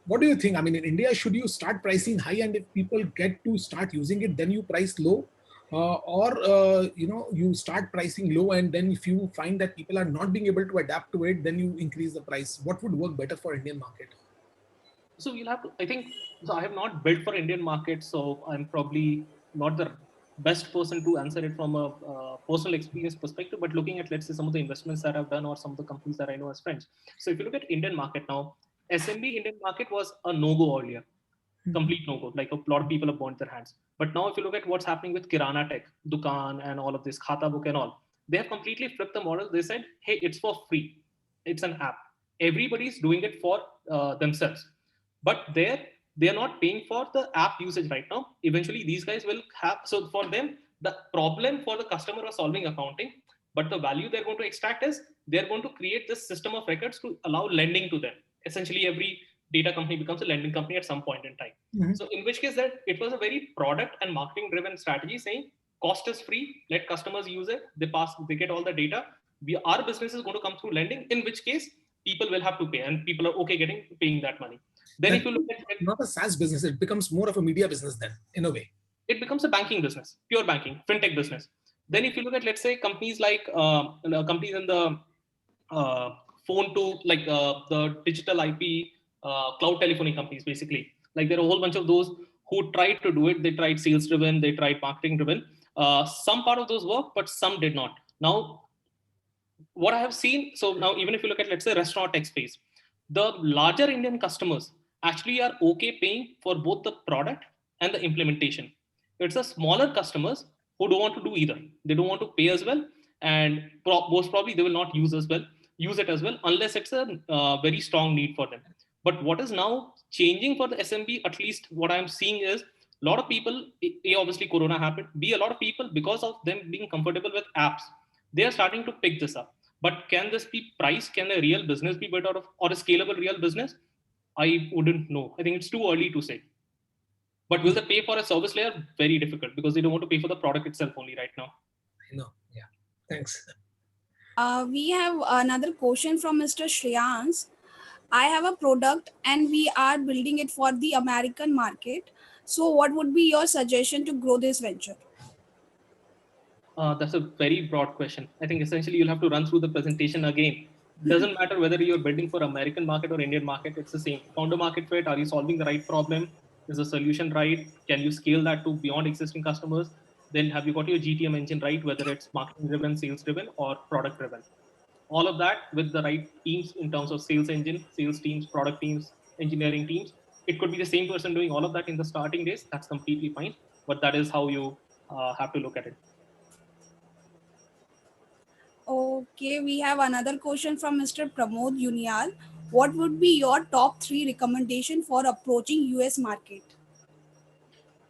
what do you think? I mean, in India, should you start pricing high, and if people get to start using it, then you price low, or you start pricing low, and then if you find that people are not being able to adapt to it, then you increase the price? What would work better for Indian market? So we'll have to, I think, so I have not built for Indian market, so I'm probably not the best person to answer it from a personal experience perspective, but looking at, let's say, some of the investments that I've done or some of the companies that I know as friends. So if you look at Indian market now, SMB Indian market was a no-go earlier, complete no-go. Like a lot of people have burnt their hands. But now if you look at what's happening with Kirana Tech, Dukan and all of this, Khata Book and all, they have completely flipped the model. They said, hey, it's for free. It's an app. Everybody's doing it for themselves. But they are not paying for the app usage right now. Eventually, these guys will have, so for them, the problem for the customer was solving accounting, but the value they're going to extract is they're going to create this system of records to allow lending to them. Essentially, every data company becomes a lending company at some point in time. So in which case that it was a very product and marketing driven strategy saying cost is free, let customers use it, they get all the data. Our business is going to come through lending, in which case people will have to pay and people are okay paying that money. Then if you look at not a SaaS business, it becomes more of a media business then, in a way. It becomes a banking business, pure banking, fintech business. Then if you look at, let's say, companies like companies in the phone to like the digital IP, cloud telephony companies, basically. Like there are a whole bunch of those who tried to do it. They tried sales driven, they tried marketing driven. Some part of those work, but some did not. Now, what I have seen, so now even if you look at, let's say, restaurant tech space, the larger Indian customers actually are okay paying for both the product and the implementation. It's the smaller customers who don't want to do either. They don't want to pay as well, and most probably they will not use it as well, unless it's a very strong need for them. But what is now changing for the SMB, at least what I'm seeing is a lot of people, obviously Corona happened, a lot of people, because of them being comfortable with apps, they are starting to pick this up. But can this be priced? Can a real business be built out of, or a scalable real business? I wouldn't know. I think it's too early to say. But will they pay for a service layer? Very difficult, because they don't want to pay for the product itself only right now. I know. Yeah. Thanks. We have another question from Mr. Shreyans. I have a product and we are building it for the American market. So what would be your suggestion to grow this venture? That's a very broad question. I think essentially you'll have to run through the presentation again. Doesn't matter whether you're building for American market or Indian market, it's the same. Founder market fit, are you solving the right problem? Is the solution right? Can you scale that to beyond existing customers? Then have you got your GTM engine right, whether it's marketing driven, sales driven, or product driven? All of that with the right teams in terms of sales engine, sales teams, product teams, engineering teams. It could be the same person doing all of that in the starting days. That's completely fine. But that is how you have to look at it. Okay, we have another question from Mr. Pramod Unial. What would be your top 3 recommendation for approaching US market?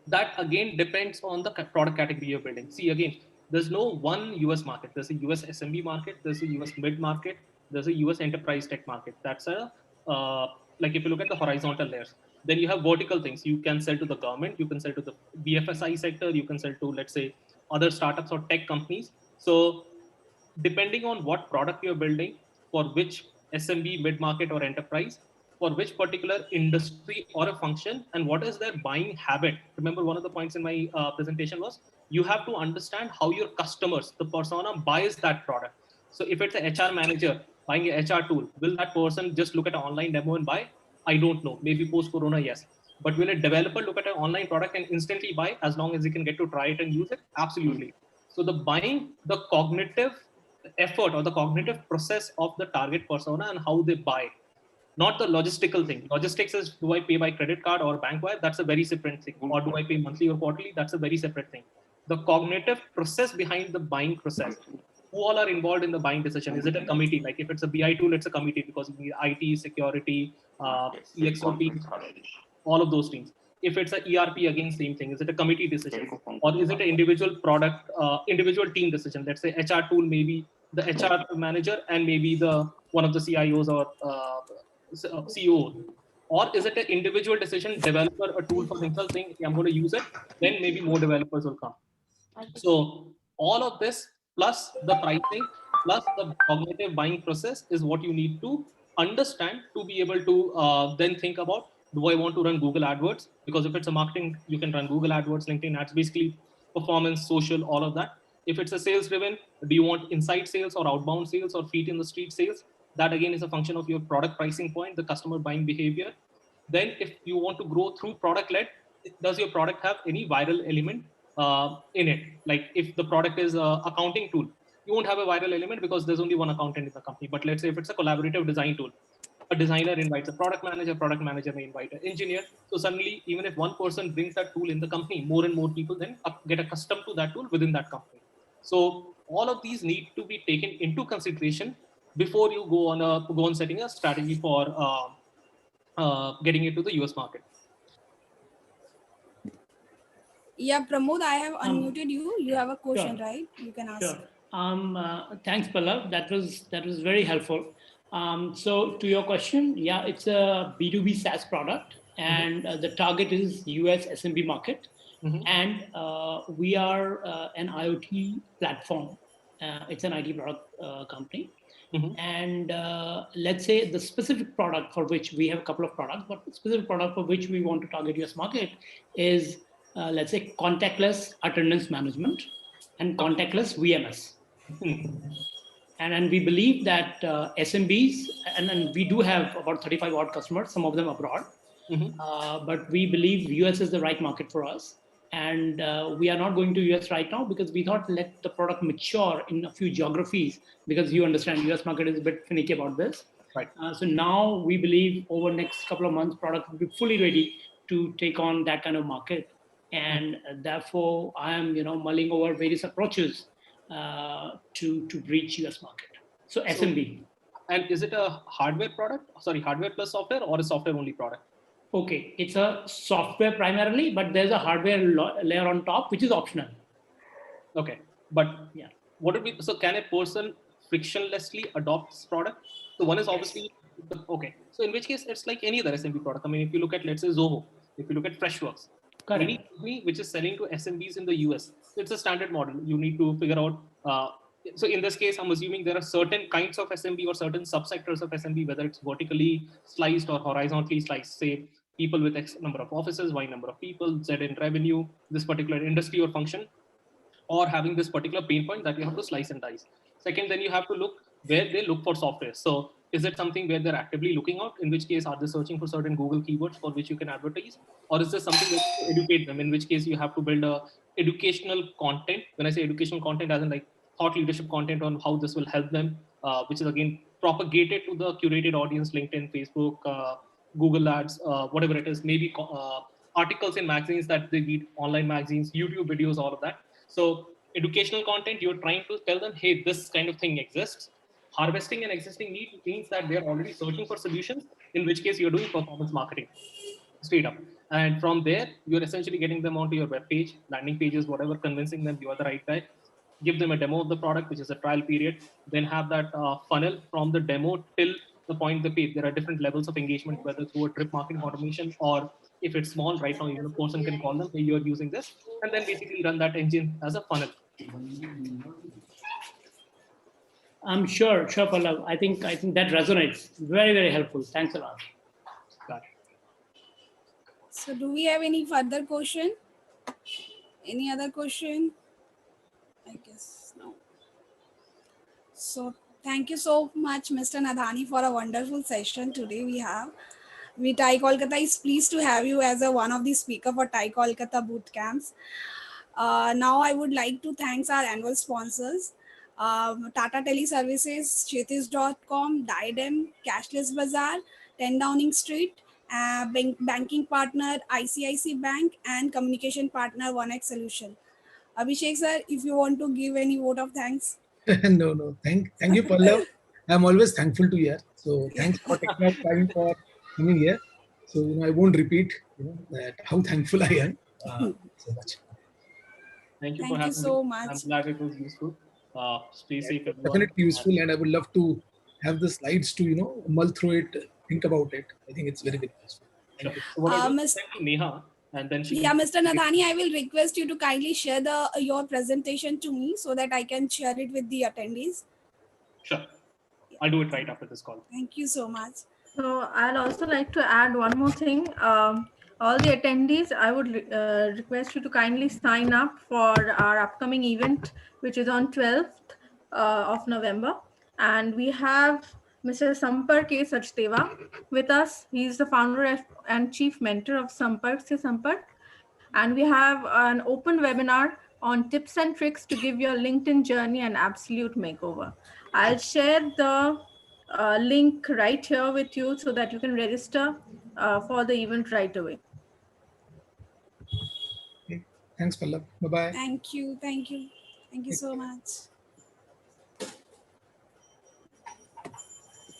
That again depends on the product category you're building. See, again, there's no one US market. There's a US SMB market, there's a US mid market, there's a US enterprise tech market. That's a like if you look at the horizontal layers, then you have vertical things. You can sell to the government, you can sell to the BFSI sector, you can sell to, let's say, other startups or tech companies. So depending on what product you're building, for which SMB, mid market, or enterprise, for which particular industry or a function, and what is their buying habit. Remember, one of the points in my presentation was you have to understand how your customers, the persona, buys that product. So if it's an HR manager buying an HR tool, will that person just look at an online demo and buy? I don't know. Maybe post Corona, yes. But will a developer look at an online product and instantly buy as long as he can get to try it and use it? Absolutely. So the buying, the cognitive effort or the cognitive process of the target persona and how they buy, not the logistical thing. Logistics is, do I pay by credit card or bank wire? That's a very separate thing. Or do I pay monthly or quarterly? That's a very separate thing. The cognitive process behind the buying process. Who all are involved in the buying decision? Is it a committee? Like if it's a BI tool, it's a committee because you need IT, security, CXO teams, all of those teams. If it's a ERP, again, same thing. Is it a committee decision? Or is it an individual product, individual team decision? Let's say HR tool, maybe the HR manager and maybe the one of the CIOs or CEO. Or is it an individual decision, developer a tool for himself saying, okay, I'm going to use it, then maybe more developers will come. So all of this plus the pricing plus the cognitive buying process is what you need to understand to be able to then think about, do I want to run Google AdWords? Because if it's a marketing, you can run Google AdWords, LinkedIn ads, basically performance, social, all of that. If it's a sales driven, do you want inside sales or outbound sales or feet in the street sales? That again is a function of your product pricing point, the customer buying behavior. Then if you want to grow through product led, does your product have any viral element in it? Like if the product is a accounting tool, you won't have a viral element because there's only one accountant in the company. But let's say if it's a collaborative design tool, a designer invites a product manager may invite an engineer. So suddenly, even if one person brings that tool in the company, more and more people then get accustomed to that tool within that company. So all of these need to be taken into consideration before you go on setting a strategy for getting into the US market. Yeah, Pramod, I have unmuted you. You have a question, right? You can ask. Sure. Thanks, Pallav. That was very helpful. So to your question, yeah, it's a B2B SaaS product, and the target is US SMB market, and we are an IoT platform. It's an IT product company, and let's say the specific product for which we have a couple of products, but the specific product for which we want to target US market is let's say contactless attendance management and contactless VMS. And we believe that SMBs, and we do have about 35 odd customers, some of them abroad, but we believe US is the right market for us. And we are not going to US right now because we thought let the product mature in a few geographies, because you understand US market is a bit finicky about this. Right. So now we believe over next couple of months, product will be fully ready to take on that kind of market. And therefore, I am mulling over various approaches to reach US market. So SMB. And is it a hardware product? Sorry, hardware plus software, or a software only product? Okay, it's a software primarily, but there's a hardware layer on top, which is optional. Okay, but yeah, what would be, so can a person frictionlessly adopt this product? So one is obviously okay. So in which case it's like any other SMB product. I mean, if you look at, let's say, Zoho, if you look at Freshworks, any company which is selling to SMBs in the US, it's a standard model. You need to figure out. So in this case, I'm assuming there are certain kinds of SMB or certain subsectors of SMB, whether it's vertically sliced or horizontally sliced. Say people with X number of offices, Y number of people, Z in revenue, this particular industry or function, or having this particular pain point that you have to slice and dice. Second, then you have to look where they look for software. So is it something where they're actively looking out? In which case, are they searching for certain Google keywords for which you can advertise? Or is this something that you educate them? In which case, you have to build a educational content. When I say educational content, as in like thought leadership content on how this will help them, which is again propagated to the curated audience, LinkedIn, Facebook, Google Ads, whatever it is, maybe articles in magazines that they read, online magazines, YouTube videos, all of that. So educational content, you're trying to tell them, hey, this kind of thing exists. Harvesting an existing need means that they're already searching for solutions, in which case you're doing performance marketing straight up. And from there, you're essentially getting them onto your web page, landing pages, whatever, convincing them you are the right guy. Give them a demo of the product, which is a trial period. Then have that funnel from the demo till the point they pay. There are different levels of engagement, whether through a drip marketing automation, or if it's small, right now even a person can call them, hey, you're using this, and then basically run that engine as a funnel. I'm sure, Pallav. I think that resonates. Very, very helpful. Thanks a lot. Got it. So do we have any further question? Any other question? I guess no. So thank you so much, Mr. Nadhani, for a wonderful session today we have. TiE Kolkata is pleased to have you as one of the speaker for TiE Kolkata Bootcamps. Now I would like to thank our annual sponsors, Tata Teleservices, Chetis.com, Diadem, Cashless Bazaar, 10 Downing Street, banking partner ICICI Bank, and communication partner 1X Solution. Abhishek sir, if you want to give any vote of thanks. No. Thank you, Pallav. I'm always thankful to you. So thanks for taking out time for coming here. So I won't repeat that how thankful I am so much. Thank you Thank for having you so me. much. I'm glad it was useful. Stay safe, everyone. Definitely useful, and I would love to have the slides to mull through it, think about it. I think it's very, very useful. Thank you. So what I do is send to Neha, and then she. Yeah, Mr. Nadhani, I will request you to kindly share your presentation to me so that I can share it with the attendees. Sure. I'll do it right after this call. Thank you so much. So I'd also like to add one more thing. All the attendees, I would request you to kindly sign up for our upcoming event, which is on 12th of November. And we have Mr. Sampark K. Sachdeva with us. He's the founder and chief mentor of Sampark Se Sampark. And we have an open webinar on tips and tricks to give your LinkedIn journey an absolute makeover. I'll share the link right here with you so that you can register for the event right away. Okay. Thanks, Pallav. Bye-bye. Thank you. Thank you. Thank you so much.